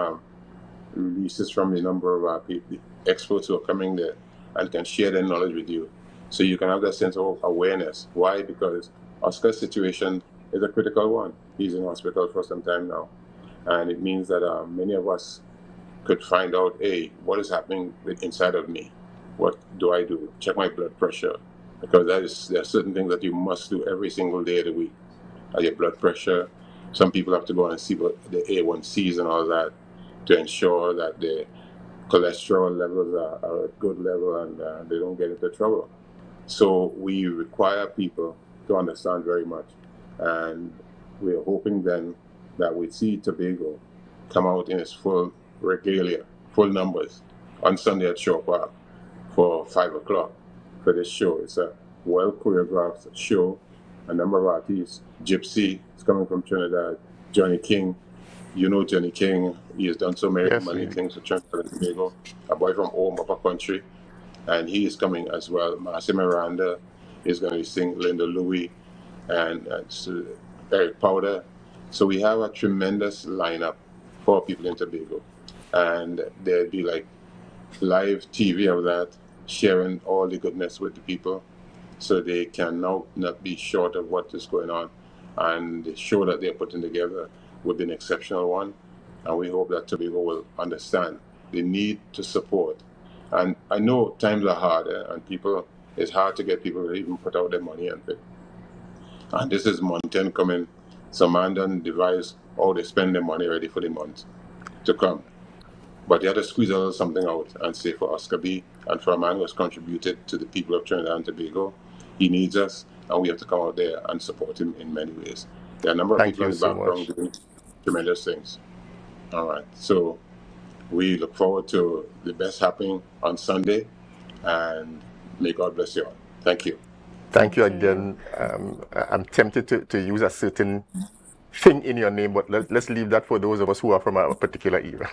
releases from the number of people, experts who are coming there and can share their knowledge with you. So you can have that sense of awareness. Why? Because Oscar's situation is a critical one. He's in hospital for some time now. And it means that many of us could find out, hey, what is happening inside of me? What do I do? Check my blood pressure. Because there are certain things that you must do every single day of the week. Your blood pressure. Some people have to go and see what the A1Cs and all that to ensure that the cholesterol levels are at good level and they don't get into trouble. So we require people to understand very much. And we're hoping then that we see Tobago come out in its full regalia, full numbers, on Sunday at Show Park for 5 o'clock for this show. It's a well choreographed show. A number of artists. Gypsy is coming from Trinidad. Johnny King, you know Johnny King. He has done so many things for Trinidad and Tobago. A boy from home upper country, and he is coming as well. Marcy Miranda is going to sing Linda Louie and Eric Powder. So we have a tremendous lineup for people in Tobago, and there'll be like live TV of that, sharing all the goodness with the people, so they can now not be short of what is going on. And the show that they're putting together will be an exceptional one. And we hope that Tobago will understand the need to support. And I know times are hard, and it's hard to get people to even put out their money and things. And this is month 10 coming. Some man done devise how they spend their money ready for the month to come. But you have to squeeze a little something out and say for Oscar B and for a man who has contributed to the people of Trinidad and Tobago, he needs us, and we have to come out there and support him in many ways. There are a number of people in the background doing tremendous things. All right, so we look forward to the best happening on Sunday, and may God bless you all. Thank you. Thank you again. I'm tempted to use a certain thing in your name, but let's leave that for those of us who are from a particular era.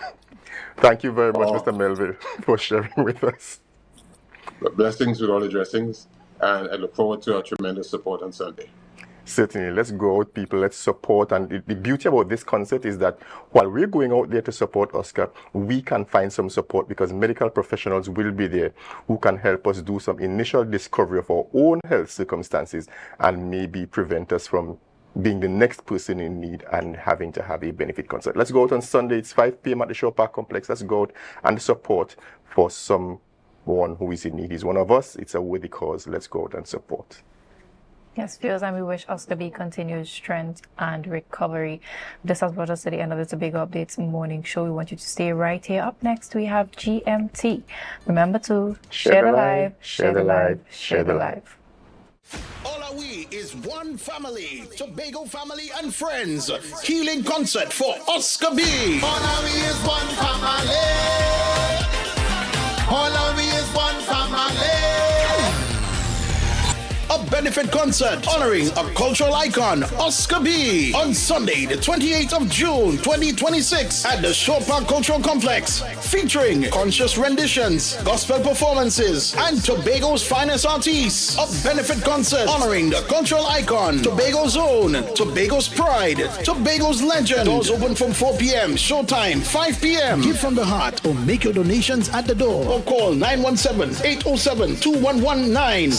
Thank you very much, Mr. Melville, for sharing with us. Blessings with all the dressings, and I look forward to our tremendous support on Sunday. Certainly. Let's go out, people. Let's support. And the beauty about this concert is that while we're going out there to support Oscar, we can find some support because medical professionals will be there who can help us do some initial discovery of our own health circumstances and maybe prevent us from being the next person in need and having to have a benefit concert. Let's go out on Sunday. It's 5 p.m. at the Show Park Complex. Let's go out and support for some one who is in need is one of us. It's a worthy cause. Let's go out and support. Yes, Fields, and we wish Oscar B continued strength and recovery. This has brought us to the end of the Tobago Updates morning show. We want you to stay right here. Up next, we have GMT. Remember to share the live, share the live, share the live. All we is one family, Tobago family and friends. Healing concert for Oscar B. All we is one family. All we is one family. A benefit concert honoring a cultural icon, Oscar B, on Sunday, the 28th of June, 2026, at the Shore Park Cultural Complex, featuring conscious renditions, gospel performances, and Tobago's finest artists. A benefit concert honoring the cultural icon, Tobago's own, Tobago's pride, Tobago's legend. Doors open from 4 p.m., showtime 5 p.m. Give from the heart or make your donations at the door. Or call 917-807-2119,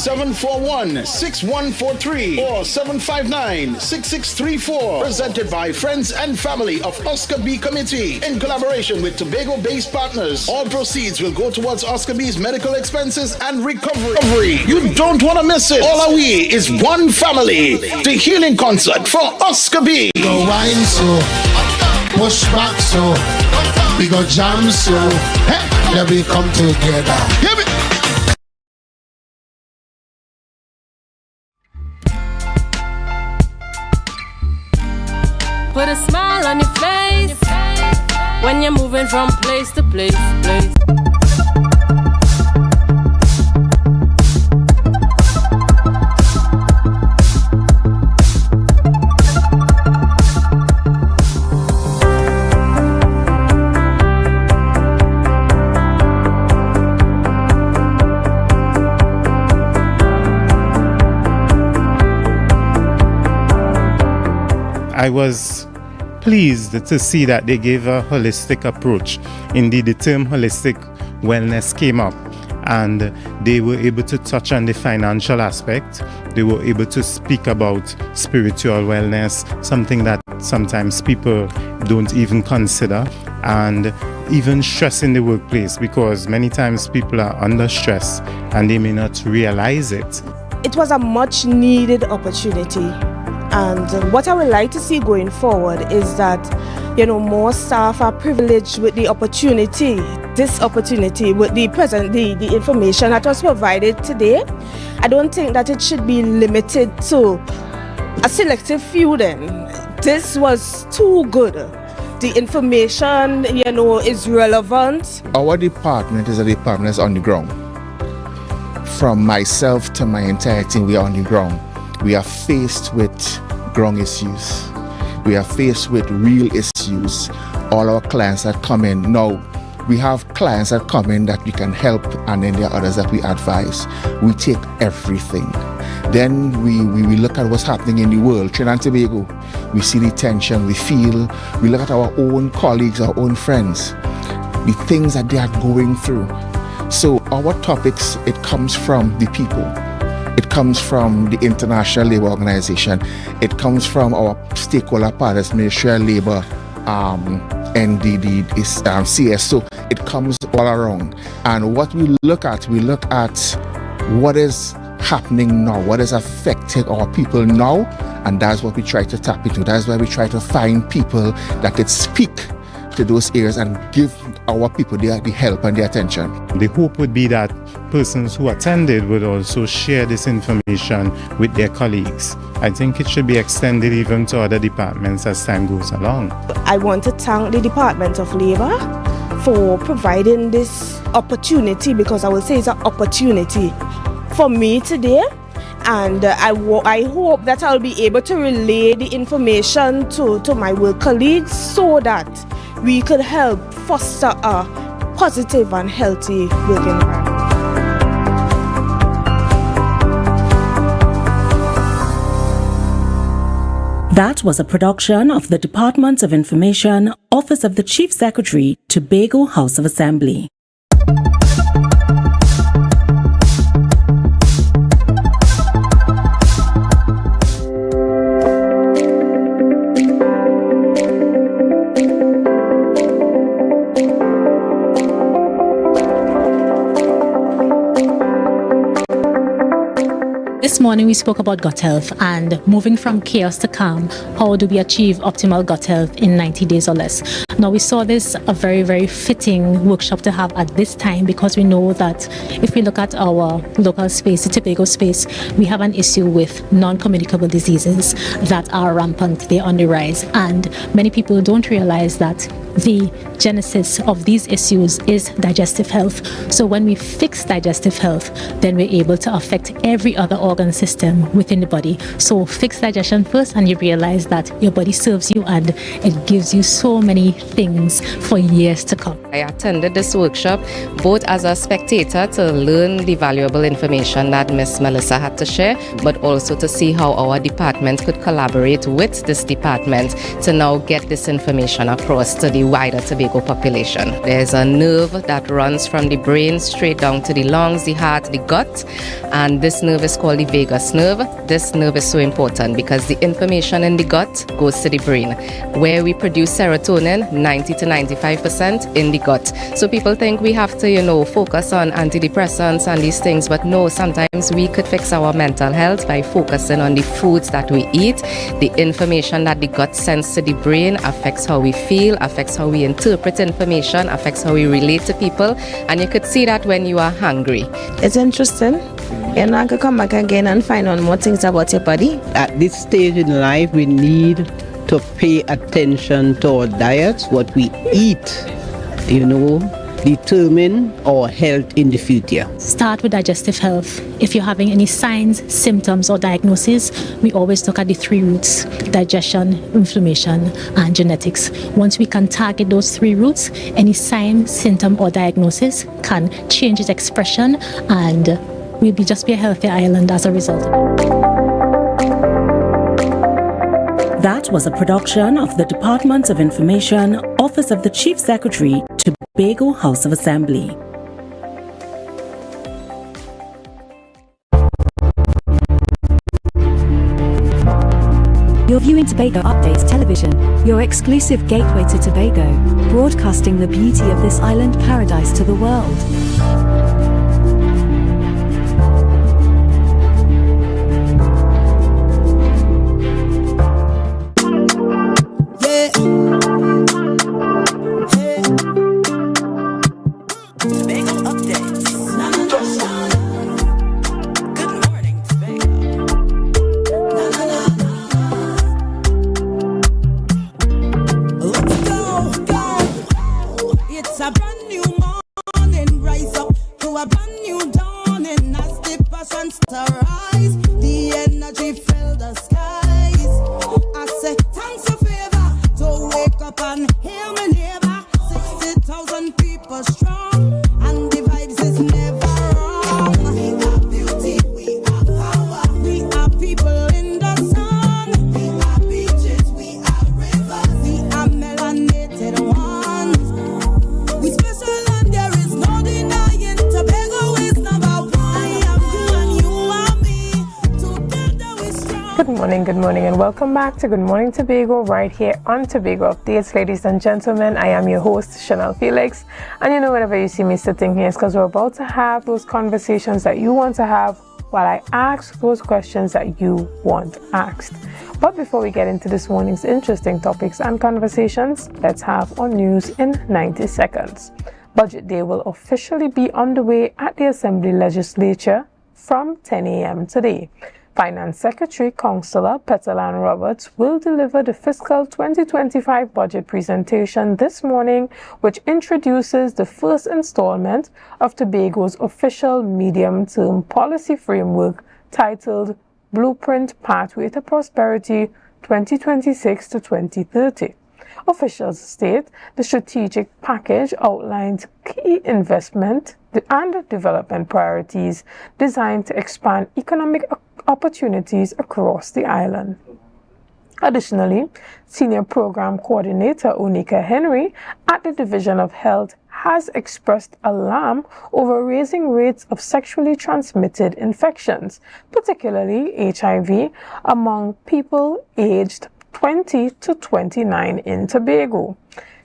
741-6143 or 759-6634. Presented by friends and family of Oscar B Committee in collaboration with Tobago-based partners. All proceeds will go towards Oscar B's medical expenses and recovery. You don't want to miss it. All we is one family. The healing concert for Oscar B. Go wine so, push back so, we go jam so, hey, let we come together. Hear me. Put a smile on your face when you're moving from place to place. I was pleased to see that they gave a holistic approach. Indeed, the term holistic wellness came up, and they were able to touch on the financial aspect. They were able to speak about spiritual wellness, something that sometimes people don't even consider, and even stress in the workplace, because many times people are under stress and they may not realize it. It was a much needed opportunity. And what I would like to see going forward is that, more staff are privileged with the opportunity, this opportunity, with the information that was provided today. I don't think that it should be limited to a selective few then. This was too good. The information, is relevant. Our department is a department that's on the ground. From myself to my entire team, we are on the ground. We are faced with ground issues. We are faced with real issues. All our clients that come in. Now, we have clients that come in that we can help, and then there are others that we advise. We take everything. Then we look at what's happening in the world, Trinidad and Tobago. We see the tension, we look at our own colleagues, our own friends, the things that they are going through. So our topics, it comes from the people. It comes from the International Labour Organization. It comes from our stakeholder partners, Ministry of Labour, NDD, CSO. It comes all around. And what we look at what is happening now, what is affecting our people now, and that's what we try to tap into. That's why we try to find people that could speak to those areas and give our people the help and the attention. The hope would be that persons who attended would also share this information with their colleagues. I think it should be extended even to other departments as time goes along. I want to thank the Department of Labour for providing this opportunity, because I will say it's an opportunity for me today. And I hope that I'll be able to relay the information to my work colleagues so that we could help foster a positive and healthy work environment. That was a production of the Department of Information, Office of the Chief Secretary, Tobago House of Assembly. This morning we spoke about gut health and moving from chaos to calm. How do we achieve optimal gut health in 90 days or less? Now we saw this a very, very fitting workshop to have at this time because we know that if we look at our local space, the Tobago space, we have an issue with non-communicable diseases that are rampant, they're on the rise. And many people don't realize that the genesis of these issues is digestive health. So when we fix digestive health, then we're able to affect every other organ system within the body. So fix digestion first and you realize that your body serves you and it gives you so many things for years to come. I attended this workshop both as a spectator to learn the valuable information that Miss Melissa had to share, but also to see how our department could collaborate with this department to now get this information across to the wider Tobago population. There's a nerve that runs from the brain straight down to the lungs, the heart, the gut, and this nerve is called the vagus nerve. This nerve is so important because the information in the gut goes to the brain, where we produce serotonin 90 to 95% in the gut. So people think we have to, focus on antidepressants and these things, but no, sometimes we could fix our mental health by focusing on the foods that we eat. The information that the gut sends to the brain affects how we feel, affects how we interpret information, affects how we relate to people, and you could see that when you are hungry. It's interesting. You're not going to come back again and find out more things about your body. At this stage in life, we need to pay attention to our diets, what we eat, determine our health in the future. Start with digestive health. If you're having any signs, symptoms, or diagnosis, we always look at the 3 roots: digestion, inflammation, and genetics. Once we can target those 3 roots, any sign, symptom, or diagnosis can change its expression, and we'll just be a healthier island as a result. That was a production of the Department of Information, Office of the Chief Secretary, Tobago House of Assembly. You're viewing Tobago Updates Television, your exclusive gateway to Tobago, broadcasting the beauty of this island paradise to the world. Good morning and welcome back to Good Morning Tobago right here on Tobago Updates. Ladies and gentlemen, I am your host, Chanel Felix, and whenever you see me sitting here, it's because we're about to have those conversations that you want to have while I ask those questions that you want asked. But before we get into this morning's interesting topics and conversations, let's have our news in 90 seconds. Budget Day will officially be underway at the Assembly Legislature from 10 a.m. today. Finance Secretary Councillor Petalan Roberts will deliver the fiscal 2025 budget presentation this morning, which introduces the first installment of Tobago's official medium-term policy framework titled Blueprint Pathway to Prosperity 2026 to 2030. Officials state the strategic package outlines key investment and development priorities designed to expand economic opportunities across the island. Additionally, Senior Program Coordinator Onika Henry at the Division of Health has expressed alarm over raising rates of sexually transmitted infections, particularly HIV, among people aged 20 to 29 in Tobago.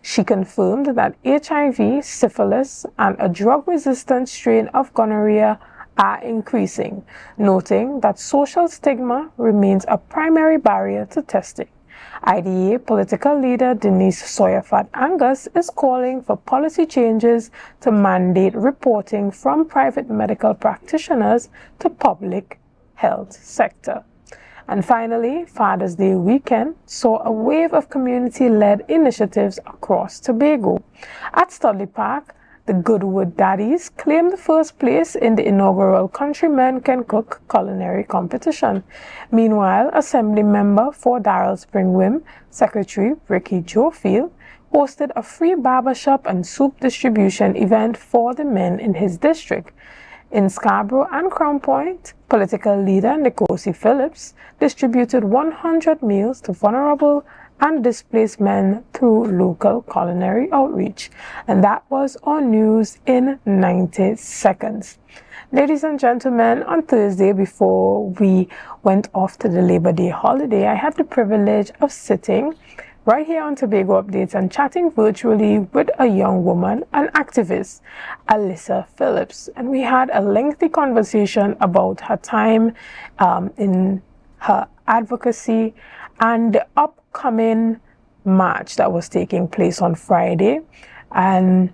She confirmed that HIV, syphilis, and a drug-resistant strain of gonorrhea are increasing, noting that social stigma remains a primary barrier to testing. IDA political leader Denise Soyafat Angus is calling for policy changes to mandate reporting from private medical practitioners to public health sector. And finally, Father's Day weekend saw a wave of community-led initiatives across Tobago. At Studley Park, the Goodwood Daddies claimed the first place in the inaugural Countrymen Can Cook culinary competition. Meanwhile, Assembly member for Darrell Spring Wim, Secretary Ricky Jofield, hosted a free barbershop and soup distribution event for the men in his district. In Scarborough and Crown Point, political leader Nkosi Phillips distributed 100 meals to vulnerable and displaced men through local culinary outreach. And that was on news in 90 seconds. Ladies and gentlemen, on Thursday before we went off to the Labor Day holiday, I had the privilege of sitting right here on Tobago Updates and chatting virtually with a young woman, an activist, Alyssa Phillips. And we had a lengthy conversation about her time in her advocacy and the upcoming march that was taking place on Friday. And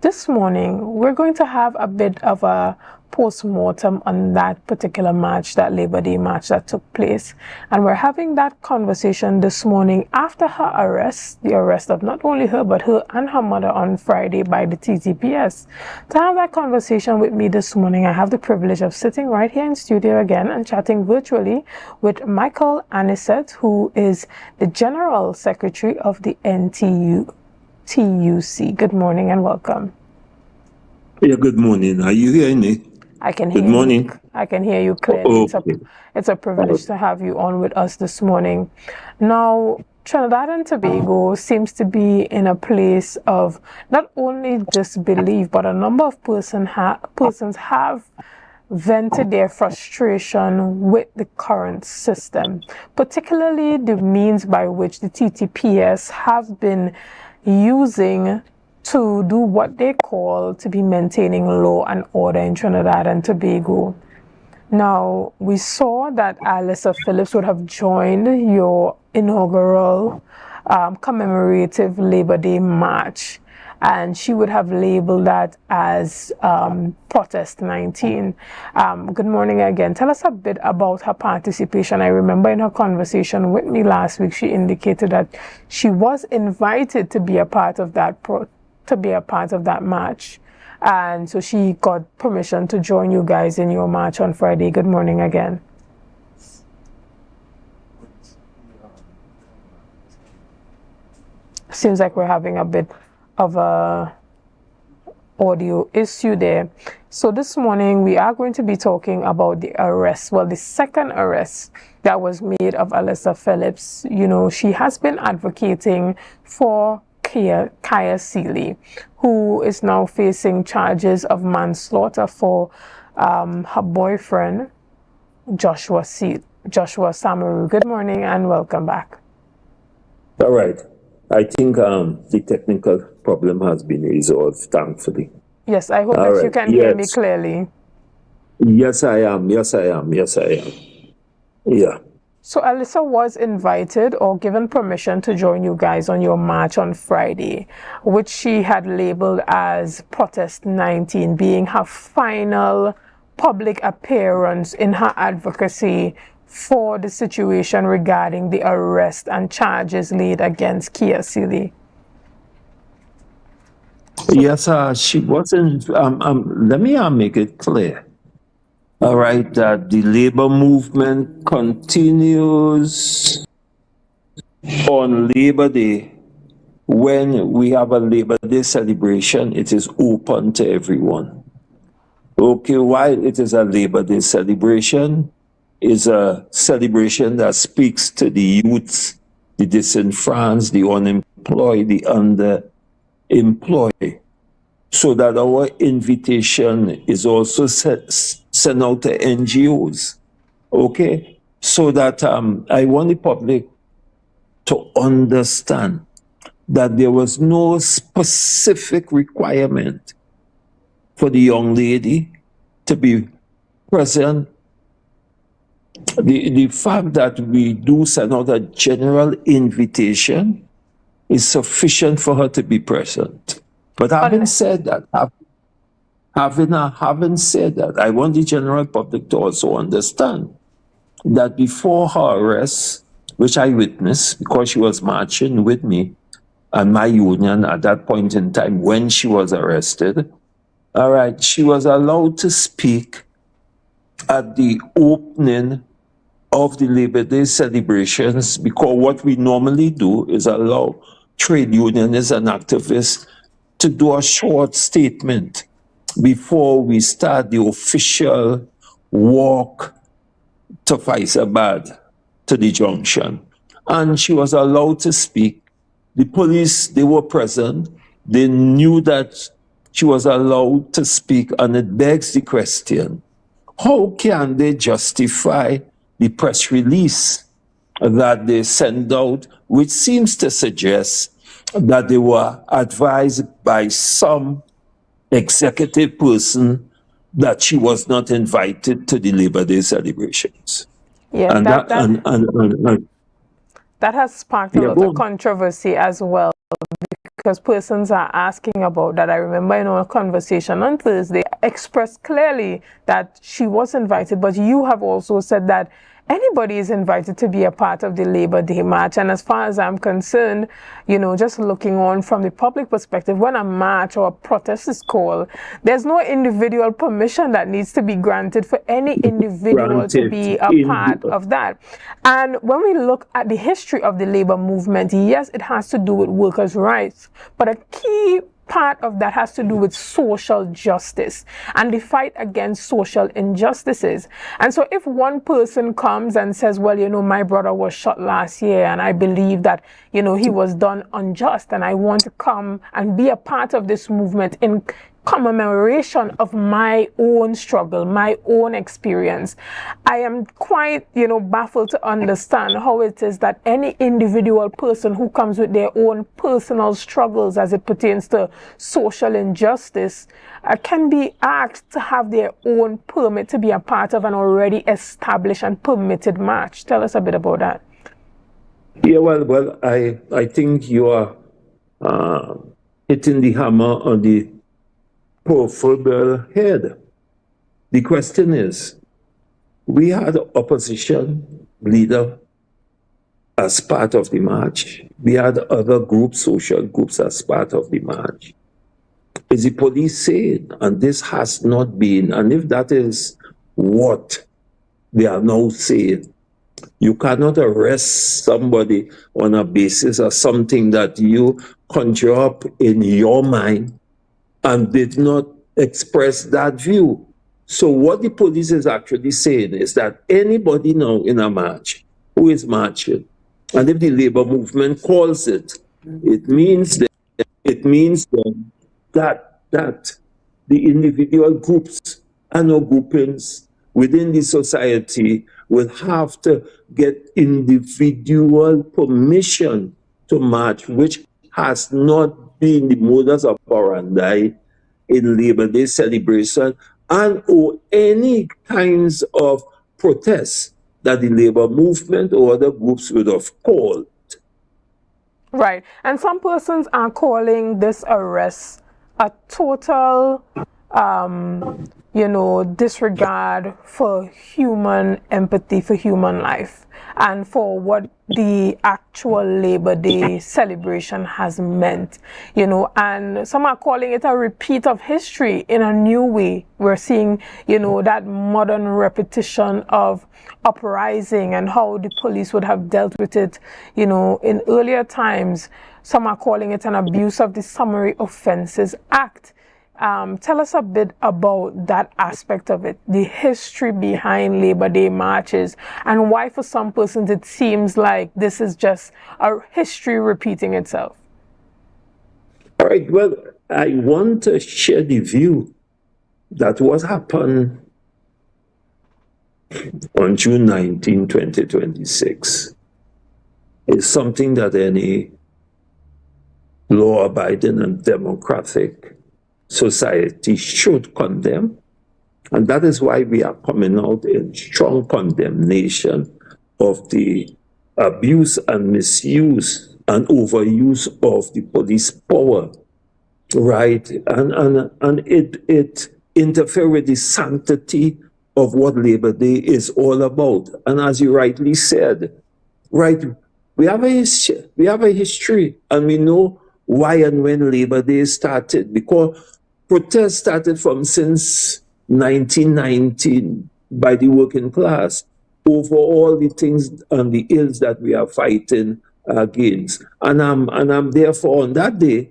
this morning, we're going to have a bit of a post-mortem on that particular march, that Labor Day march that took place. And we're having that conversation this morning after her arrest, the arrest of not only her, but her and her mother on Friday by the TTPS. To have that conversation with me this morning, I have the privilege of sitting right here in studio again and chatting virtually with Michael Anisette, who is the General Secretary of the NTUC. Good morning and welcome. Yeah, good morning. Are you hearing me? I can hear Good morning. I can hear you clearly. Okay. It's a privilege to have you on with us this morning. Now, Trinidad and Tobago seems to be in a place of not only disbelief, but a number of persons have vented their frustration with the current system, particularly the means by which the TTPS have been using to do what they call to be maintaining law and order in Trinidad and Tobago. Now, we saw that Alyssa Phillips would have joined your inaugural commemorative Labor Day march, and she would have labeled that as Protest 19. Good morning again. Tell us a bit about her participation. I remember in her conversation with me last week, she indicated that she was invited to be a part of that march. And so she got permission to join you guys in your march on Friday. Good morning again. Seems like we're having a bit of a audio issue there. So this morning we are going to be talking about the arrest, the second arrest that was made of Alyssa Phillips. You know, she has been advocating for Kaya Seeley, who is now facing charges of manslaughter for her boyfriend, Joshua Samaru. Good morning and welcome back. All right. I think the technical problem has been resolved, thankfully. Yes, I hope that you can hear me clearly. Yes, I am. Yeah. So Alyssa was invited or given permission to join you guys on your march on Friday, which she had labeled as Protest 19, being her final public appearance in her advocacy for the situation regarding the arrest and charges laid against Kaya Seeley. Yes, she wasn't. Let me make it clear. All right, that the labor movement continues on Labor Day. When we have a Labor Day celebration, it is open to everyone. Okay, while it is a Labor Day celebration, is a celebration that speaks to the youth, the disenfranchised, the unemployed, the underemployed, so that our invitation is also sent out to NGOs, okay? So that I want the public to understand that there was no specific requirement for the young lady to to be present. The fact that we do send out a general invitation is sufficient for her to be present. But having said that, having said that, I want the general public to also understand that before her arrest, which I witnessed because she was marching with me and my union at that point in time when she was arrested, all right, she was allowed to speak at the opening of the Labor Day celebrations, because what we normally do is allow trade unionists and activists to do a short statement before we start the official walk to Faisabad, to the junction. And she was allowed to speak. The police, they were present. They knew that she was allowed to speak, and it begs the question, how can they justify the press release that they sent out, which seems to suggest that they were advised by some executive person that she was not invited to the Labor Day celebrations? Yeah, And that has sparked a lot of controversy as well, because persons are asking about that. I remember in our conversation on Thursday, expressed clearly that she was invited, but you have also said that anybody is invited to be a part of the Labor Day march. And as far as I'm concerned, you know, just looking on from the public perspective, when a march or a protest is called, there's no individual permission that needs to be granted for any individual to be a part of that. And when we look at the history of the labor movement, yes, it has to do with workers' rights, but a key part of that has to do with social justice and the fight against social injustices. And so if one person comes and says, well, you know, my brother was shot last year and I believe that, you know, he was done unjust, and I want to come and be a part of this movement in commemoration of my own struggle, my own experience, I am quite, you know, baffled to understand how it is that any individual person who comes with their own personal struggles as it pertains to social injustice can be asked to have their own permit to be a part of an already established and permitted march. Tell us a bit about that. Yeah, well, I think you are hitting the hammer on the proverbial head. The question is, we had opposition leader as part of the march. We had other groups, social groups, as part of the march. Is the police saying, and this has not been, and if that is what they are now saying, you cannot arrest somebody on a basis of something that you conjure up in your mind and did not express that view. So what the police is actually saying is that anybody now in a march who is marching, and if the labor movement calls it, it means that the individual groups and or groupings within the society will have to get individual permission to march, which has not been the modus operandi in Labor Day celebration and or any kinds of protests that the labor movement or other groups would have called. Right. And some persons are calling this arrest a total, you know, disregard for human empathy, for human life, and for what the actual Labor Day celebration has meant, you know, and some are calling it a repeat of history in a new way. We're seeing, you know, that modern repetition of uprising and how the police would have dealt with it, you know, in earlier times. Some are calling it an abuse of the Summary Offences Act. Tell us a bit about that aspect of it, the history behind Labor Day marches, and why for some persons it seems like this is just a history repeating itself. All right, well, I want to share the view that what happened on June 19, 2026 is something that any law-abiding and democratic society should condemn And that is why we are coming out in strong condemnation of the abuse and misuse and overuse of the police power, right? And it interferes with the sanctity of what Labor Day is all about. And as you rightly said, right, we have a history, and we know why and when Labor Day started, because protests started from since 1919 by the working class over all the things and the ills that we are fighting against. And I'm therefore on that day,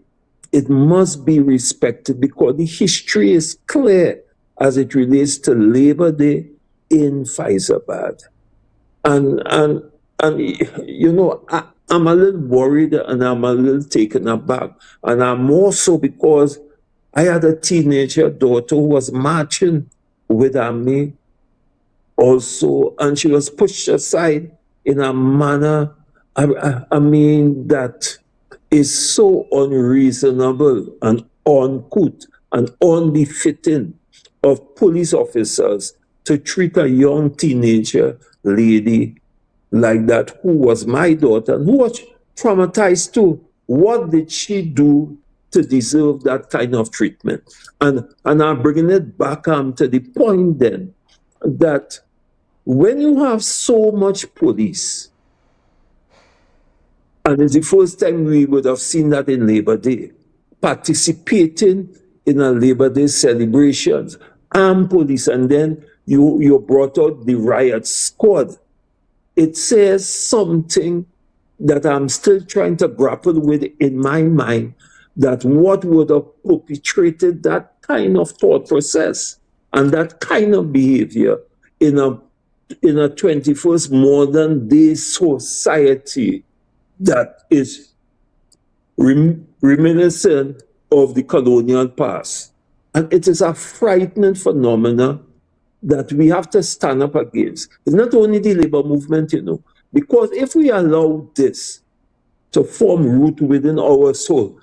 it must be respected because the history is clear as it relates to Labor Day in Faizabad. And you know, I'm a little worried and I'm a little taken aback. And I'm more so because I had a teenager daughter who was marching with me also, and she was pushed aside in a manner, I mean, that is so unreasonable and uncouth and unbefitting of police officers to treat a young teenager lady like that, who was my daughter and who was traumatized too. What did she do to deserve that kind of treatment? And I'm bringing it back to the point then that when you have so much police, and it's the first time we would have seen that in Labor Day, participating in a Labor Day celebrations, armed police, and then you brought out the riot squad. It says something that I'm still trying to grapple with in my mind, that what would have perpetrated that kind of thought process and that kind of behavior in a 21st modern day society that is reminiscent of the colonial past. And it is a frightening phenomenon that we have to stand up against. It's not only the labor movement, you know, because if we allow this to form root within our soul,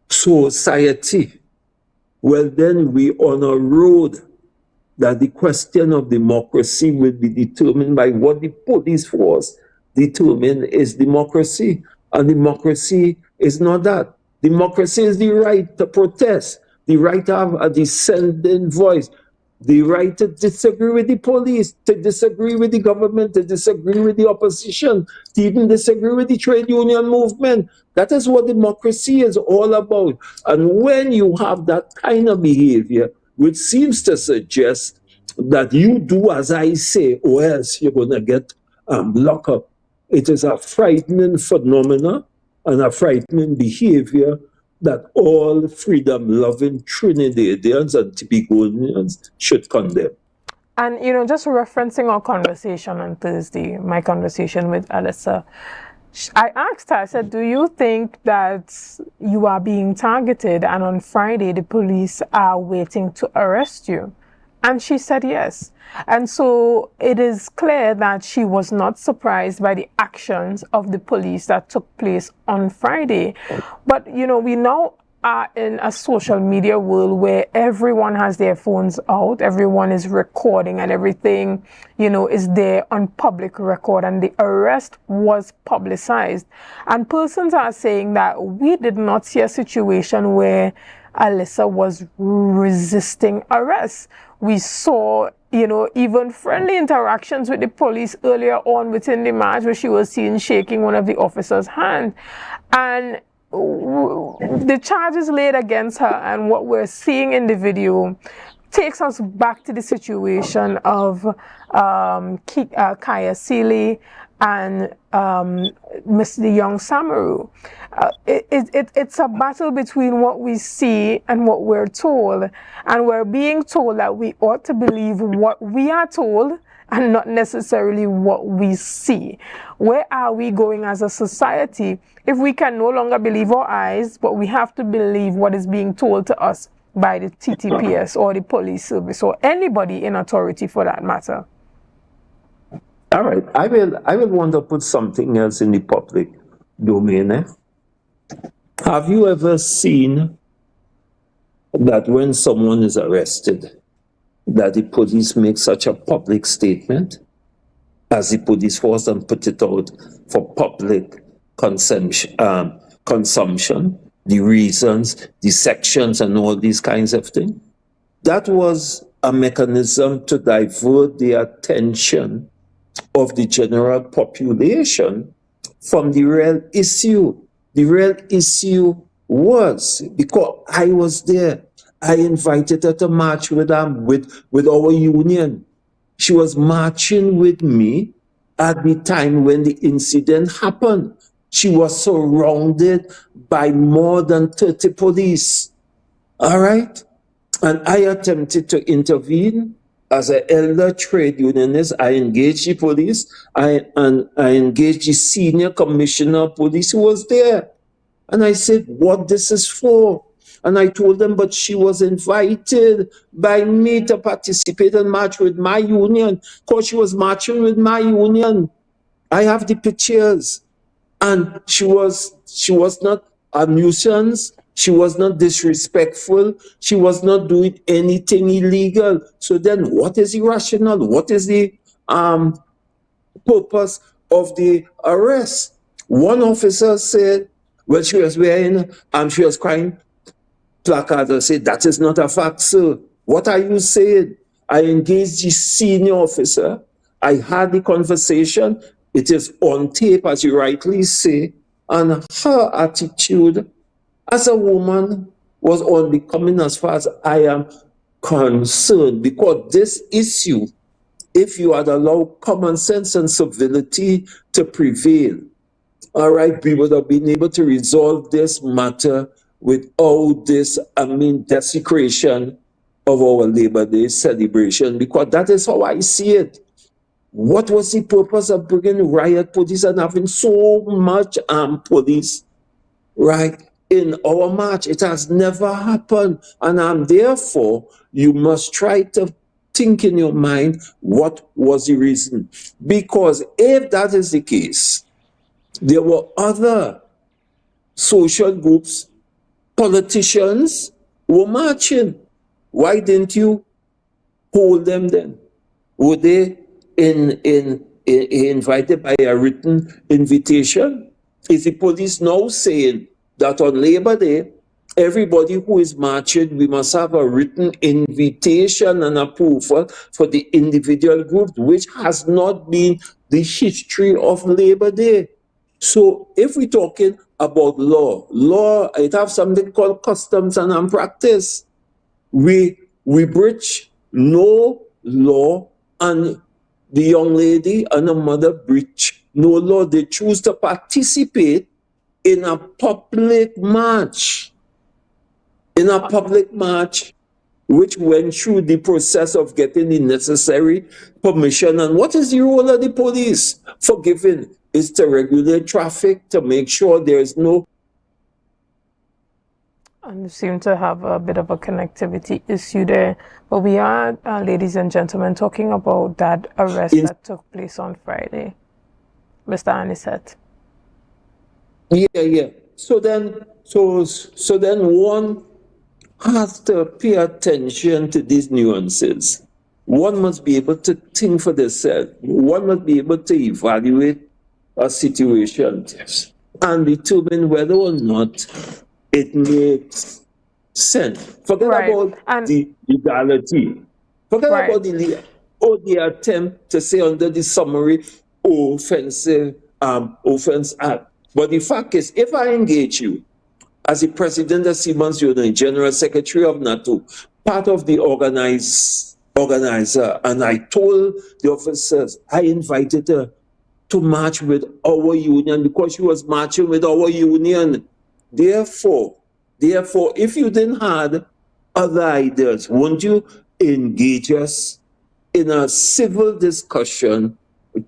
society, well, then we on a road that the question of democracy will be determined by what the police force determine is democracy. And democracy is not that. Democracy is the right to protest, the right to have a dissenting voice, the right to disagree with the police, to disagree with the government, to disagree with the opposition, to even disagree with the trade union movement. That is what democracy is all about. And when you have that kind of behavior, which seems to suggest that you do as I say, or else you're going to get locked up, it is a frightening phenomenon and a frightening behavior that all freedom-loving Trinidadians and Tobagonians should condemn. And, you know, just referencing our conversation on Thursday, my conversation with Alyssa, I asked her, I said, do you think that you are being targeted and on Friday the police are waiting to arrest you? And she said yes. And so it is clear that she was not surprised by the actions of the police that took place on Friday. But, you know, we now are in a social media world where everyone has their phones out, everyone is recording, and everything, you know, is there on public record, and the arrest was publicized. And persons are saying that we did not see a situation where Alyssa was resisting arrest. We saw, you know, even friendly interactions with the police earlier on within the march, where she was seen shaking one of the officers' hand. And the charges laid against her and what we're seeing in the video takes us back to the situation of Kaya Seeley and Mr. Young Samaru. It's a battle between what we see and what we're told, and we're being told that we ought to believe what we are told and not necessarily what we see. Where are we going as a society if we can no longer believe our eyes, but we have to believe what is being told to us by the TTPS or the police service or anybody in authority for that matter? All right, I will want to put something else in the public domain. Have you ever seen that when someone is arrested, that the police make such a public statement as the police force and put it out for public consumption, the reasons, the sections, and all these kinds of things. That was a mechanism to divert the attention of the general population from the real issue. The real issue was, because I was there, I invited her to march with our union. She was marching with me at the time when the incident happened. She was surrounded by more than 30 police. All right? And I attempted to intervene. As an elder trade unionist, I engaged the police, I engaged the senior commissioner of police who was there. And I said, what this is for? And I told them, but she was invited by me to participate and march with my union, because she was marching with my union. I have the pictures. And she was not a nuisance. She was not disrespectful. She was not doing anything illegal. So then what is the rationale? What is the purpose of the arrest? One officer said, well, she was wearing, she was crying placards. I said, that is not a fact, sir. What are you saying? I engaged the senior officer. I had the conversation. It is on tape, as you rightly say. And her attitude as a woman was unbecoming as far as I am concerned, because this issue, if you had allowed common sense and civility to prevail, all right, we would have been able to resolve this matter without this, desecration of our Labor Day celebration, because that is how I see it. What was the purpose of bringing riot police and having so much armed police, right, in our march? It has never happened. And therefore, you must try to think in your mind, what was the reason? Because if that is the case, there were other social groups, politicians were marching. Why didn't you hold them then? Were they invited by a written invitation? Is the police now saying that on Labor Day, everybody who is marching, we must have a written invitation and approval for the individual groups, which has not been the history of Labor Day? So if we're talking about law, it have something called customs and practice. We breach no law, and the young lady and her mother breach no law. They choose to participate in a public march. Which went through the process of getting the necessary permission. And what is the role of the police? Forgiving is to regulate traffic, to make sure there is no... And you seem to have a bit of a connectivity issue there. But we are, ladies and gentlemen, talking about that arrest that took place on Friday. Mr. Anisette. Yeah. So then one has to pay attention to these nuances. One must be able to think for themselves. One must be able to evaluate a situation and determine whether or not it makes sense. Forget about the legality. Forget about the attempt to say under the summary offense act. But the fact is, if I engage you as the president of Siemens Union, general secretary of NATO, part of the organizer, and I told the officers, I invited her to march with our union because she was marching with our union. Therefore, if you didn't have other ideas, won't you engage us in a civil discussion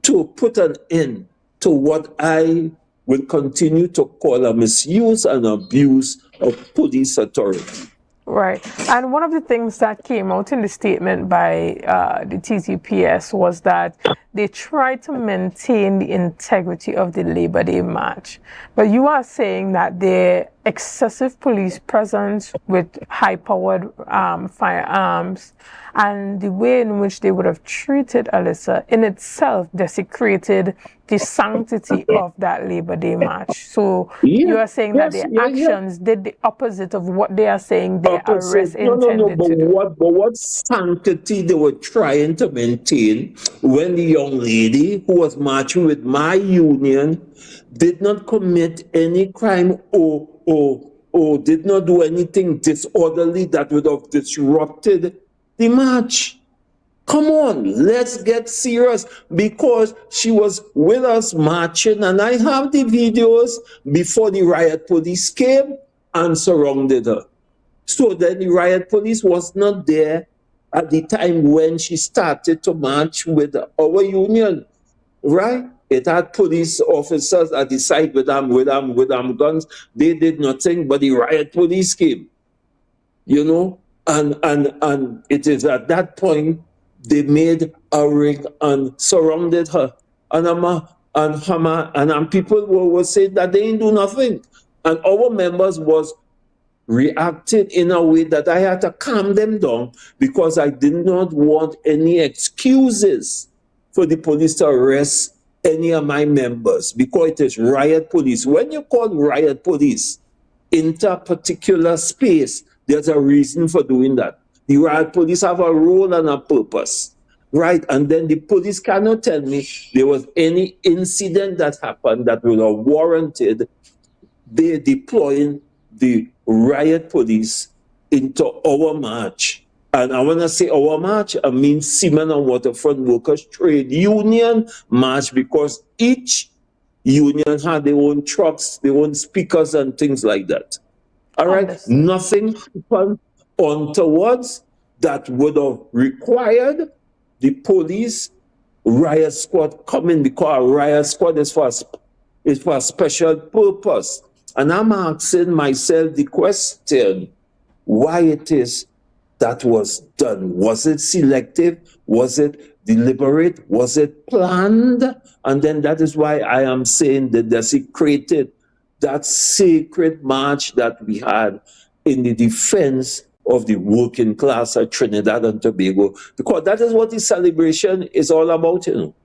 to put an end to what I will continue to call a misuse and abuse of police authority? Right. And one of the things that came out in the statement by the TTPS was that they tried to maintain the integrity of the Labor Day march. But you are saying that the excessive police presence with high-powered firearms and the way in which they would have treated Alyssa in itself desecrated the sanctity of that Labor Day march. So you are saying that their actions did the opposite of what they are saying their arrest intended to do. But what sanctity they were trying to maintain when the young lady who was marching with my union did not commit any crime or did not do anything disorderly that would have disrupted the march. Come on, let's get serious, because she was with us marching, and I have the videos before the riot police came and surrounded her. So then the riot police was not there at the time when she started to march with our union, right? It had police officers at the side with them guns. They did nothing, but the riot police came, you know, and it is at that point they made a ring and surrounded her. And people were saying that they didn't do nothing. And our members was reacting in a way that I had to calm them down, because I did not want any excuses for the police to arrest any of my members, because it is riot police. When you call riot police into a particular space, there's a reason for doing that. The riot police have a role and a purpose, right? And then the police cannot tell me there was any incident that happened that would have warranted they deploying the riot police into our march. And I want to say our march, I mean Seamen and Waterfront Workers Trade Union march, because each union had their own trucks, their own speakers and things like that. All right, nothing happened onwards that would have required the police riot squad coming, because a riot squad is for a special purpose. And I'm asking myself the question, why it is that was done? Was it selective? Was it deliberate? Was it planned? And then that is why I am saying that desecrated that sacred march that we had in the defense of the working class of Trinidad and Tobago, because that is what the celebration is all about, you know,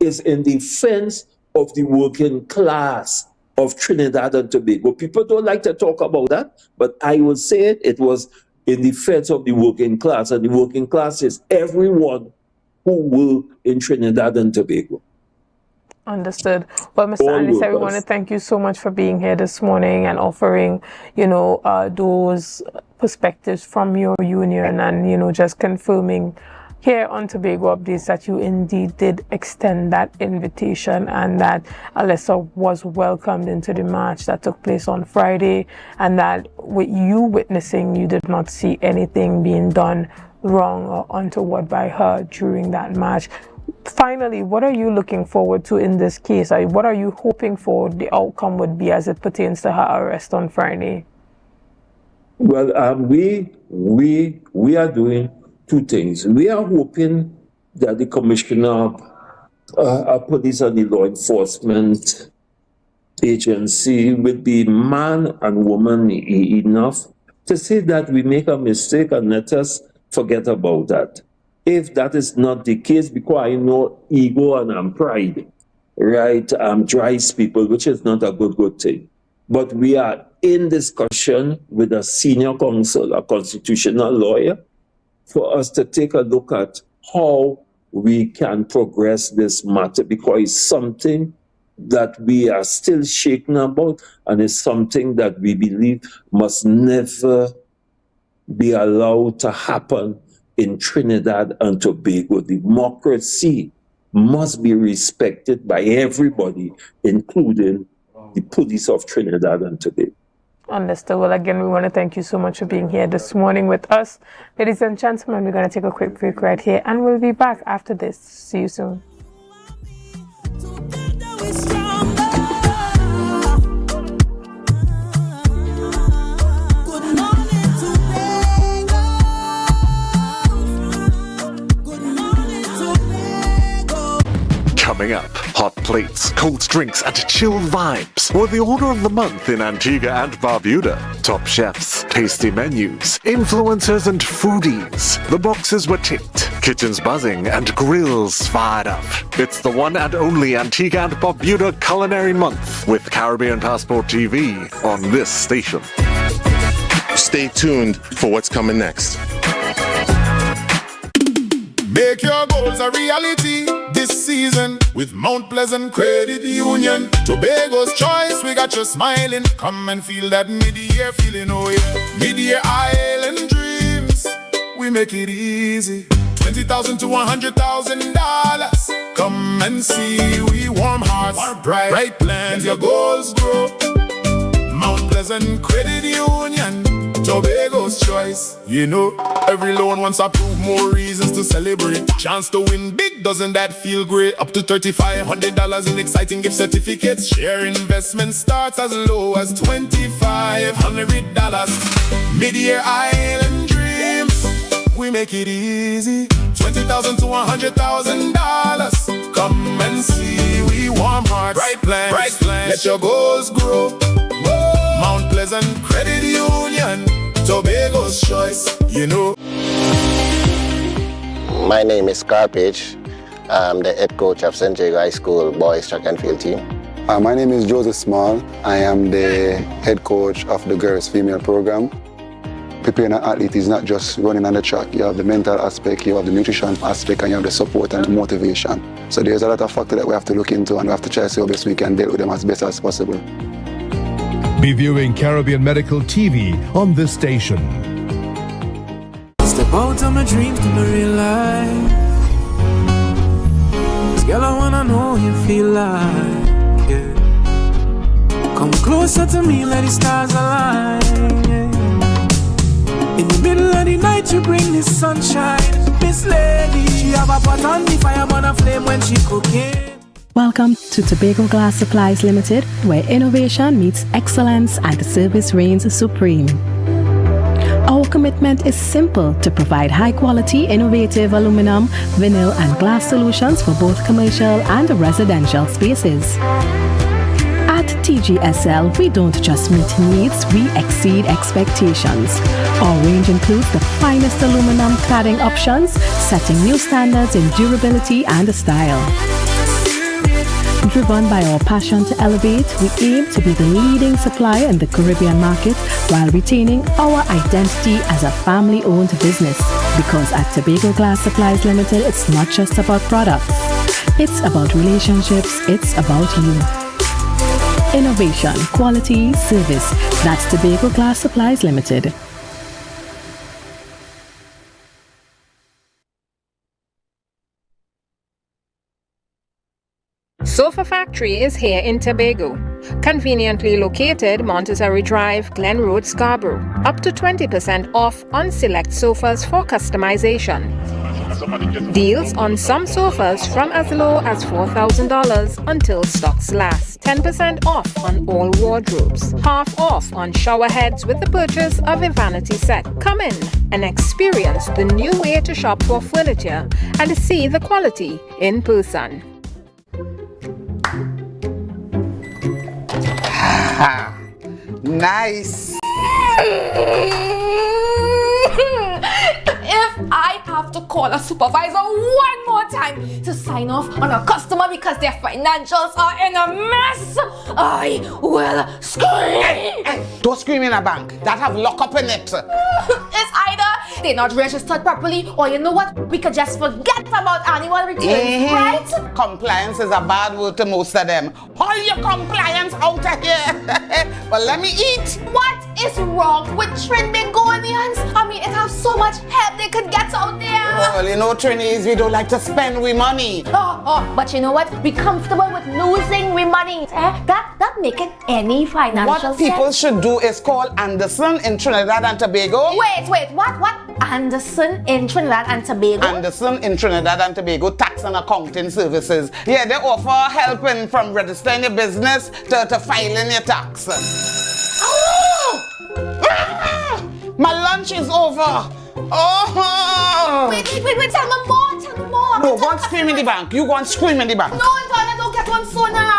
is in defense of the working class of Trinidad and Tobago. People don't like to talk about that, but I will say it was in defense of the working class, and the working class is everyone who work in Trinidad and Tobago. Understood. Well, Mr. Anisa, we want to thank you so much for being here this morning and offering, you know, those perspectives from your union, and, you know, just confirming here on Tobago Updates that you indeed did extend that invitation, and that Alyssa was welcomed into the march that took place on Friday, and that with you witnessing, you did not see anything being done wrong or untoward by her during that march. Finally, what are you looking forward to in this case? What are you hoping for the outcome would be as it pertains to her arrest on Friday? Well, we are doing two things. We are hoping that the Commissioner of Police and the Law Enforcement Agency will be man and woman enough to say that we make a mistake and let us forget about that. If that is not the case, because I know ego and pride, right, drives people, which is not a good thing. But we are in discussion with a senior counsel, a constitutional lawyer, for us to take a look at how we can progress this matter, because it's something that we are still shaken about, and it's something that we believe must never be allowed to happen in Trinidad and Tobago. Democracy must be respected by everybody, including the police of Trinidad and Tobago. Understood. Well, again, we want to thank you so much for being here this morning with us. Ladies and gentlemen, we're going to take a quick break right here, and we'll be back after this. See you soon. Coming up, hot plates, cold drinks, and chilled vibes were the order of the month in Antigua and Barbuda. Top chefs, tasty menus, influencers, and foodies. The boxes were ticked, kitchens buzzing, and grills fired up. It's the one and only Antigua and Barbuda Culinary Month with Caribbean Passport TV on this station. Stay tuned for what's coming next. Make your goals a reality this season with Mount Pleasant Credit Union. Tobago's choice, we got you smiling. Come and feel that mid-year feeling, oh yeah. Mid-year island dreams, we make it easy. $20,000 to $100,000. Come and see, we warm hearts, bright plans, your goals grow. Mount Pleasant Credit Union, Tobago's choice. You know, every loan wants to prove more reasons to celebrate. Chance to win big, doesn't that feel great? Up to $3,500 in exciting gift certificates. Share investment starts as low as $2,500. Mid-year island dreams, we make it easy. $20,000 to $100,000. Come and see, we warm hearts, bright plans. Let your goals grow. Whoa. Mount Pleasant Credit Union, Tobago's choice, you know. My name is Carpage. I'm the head coach of St. Jago High School boys track and field team. My name is Joseph Small. I am the head coach of the girls female program. Preparing an athlete is not just running on the track. You have the mental aspect, you have the nutrition aspect, and you have the support and the motivation. So there's a lot of factors that we have to look into, and we have to try to see how best we can deal with them as best as possible. Be viewing Caribbean Medical TV on this station. Step out of my dreams to my real life. This girl, I wanna know you feel like, yeah. Come closer to me, let the stars align, yeah. In the middle of the night, you bring the sunshine. Miss Lady, she have a pot on the fire, on a flame when she cooking. Welcome to Tobago Glass Supplies Limited, where innovation meets excellence and the service reigns supreme. Our commitment is simple: to provide high-quality, innovative aluminum, vinyl, and glass solutions for both commercial and residential spaces. At TGSL, we don't just meet needs, we exceed expectations. Our range includes the finest aluminum cladding options, setting new standards in durability and style. Driven by our passion to elevate, we aim to be the leading supplier in the Caribbean market while retaining our identity as a family-owned business. Because at Tobago Glass Supplies Limited, it's not just about products. It's about relationships, it's about you. Innovation, quality, service. That's Tobago Glass Supplies Limited. Sofa Factory is here in Tobago. Conveniently located Montessori Drive, Glen Road, Scarborough. Up to 20% off on select sofas for customization. Deals on some sofas from as low as $4,000 until stocks last. 10% off on all wardrobes. Half off on shower heads with the purchase of a vanity set. Come in and experience the new way to shop for furniture and see the quality in person. Nice. If I have to call a supervisor one more time to sign off on a customer because their financials are in a mess, I will scream. Don't scream in a bank that have lockup in it. It's either they're not registered properly, or you know what, we could just forget about annual returns, right? Compliance is a bad word to most of them. All your compliance out of here. But let me eat. What is wrong with Trinbagonians? I mean, it has so much help they could get out there. Well, you know, Trinis, we don't like to spend we money. But you know what? Be comfortable with losing we money. That make it any financial sense. What people should do is call Anderson in Trinidad and Tobago. Wait, what? Anderson in Trinidad and Tobago? Anderson in Trinidad and Tobago Tax and Accounting Services. Yeah, they offer help from registering your business to filing your tax. My lunch is over. Wait, tell me more. No, go and scream in the bank. You go and scream in the bank. No, Antoine, don't get one sooner.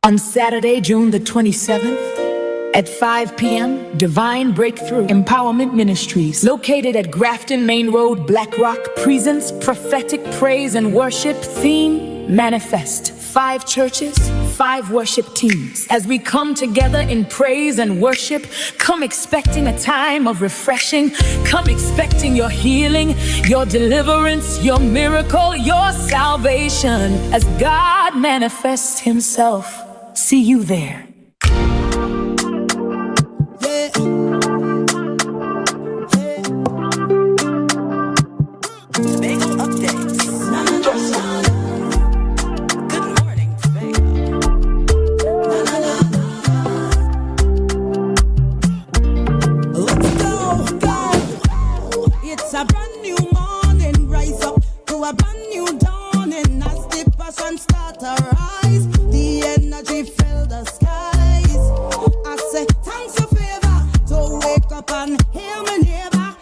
On Saturday, June the 27th, at 5 p.m., Divine Breakthrough Empowerment Ministries, located at Grafton Main Road, Black Rock, presents prophetic praise and worship theme, Manifest. 5 churches, 5 worship teams. As we come together in praise and worship, come expecting a time of refreshing. Come expecting your healing, your deliverance, your miracle, your salvation. As God manifests Himself. See you there. It's a brand new morning, rise up to a brand new dawning. As the passion start to rise, the energy fill the skies. I say thanks for favor to wake up and hear me neighbor.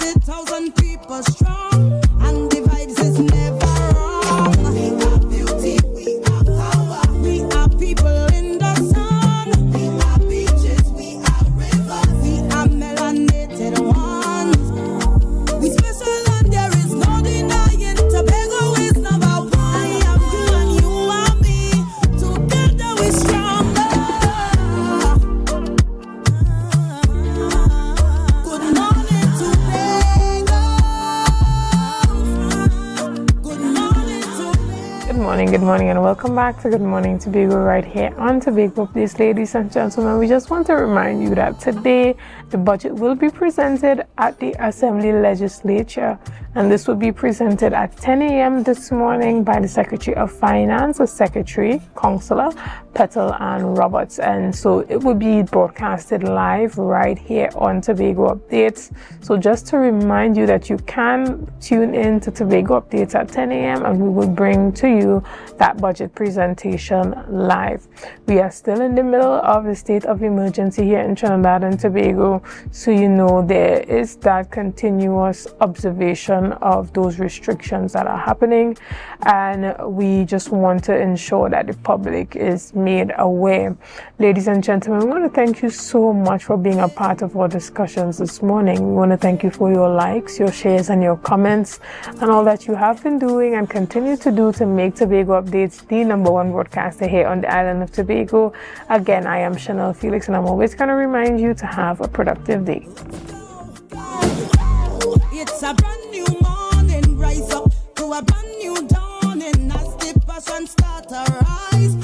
60,000 people strong, and the vibes is never wrong. We are beauty, we are power, we are people in the sun. We are beaches, we are rivers, we are melanated ones. We special and there is no denying. Tobago is number one. I am you and you are me. Together we stronger. Good morning, Tobago. Good morning, Tobago. Good morning, and welcome back to Good Morning Tobago right here on Tobago Updates. Ladies and gentlemen, we just want to remind you that today the budget will be presented at the Assembly Legislature, and this will be presented at 10 a.m. this morning by the Secretary of Finance, the Secretary, Councillor Petal and Roberts, and so it will be broadcasted live right here on Tobago Updates. So just to remind you that you can tune in to Tobago Updates at 10 a.m. and we will bring to you that budget presentation live. We are still in the middle of the state of emergency here in Trinidad and Tobago, so you know there is that continuous observation of those restrictions that are happening, and we just want to ensure that the public is made aware. Ladies and gentlemen, we want to thank you so much for being a part of our discussions this morning. We want to thank you for your likes, your shares, and your comments, and all that you have been doing and continue to do to make Tobago Updates the #1 broadcaster here on the island of Tobago. Again, I am Chanel Felix, and I'm always going to remind you to have a productive day. It's a brand new morning, rise up to a brand new dawning. As the passion start to rise,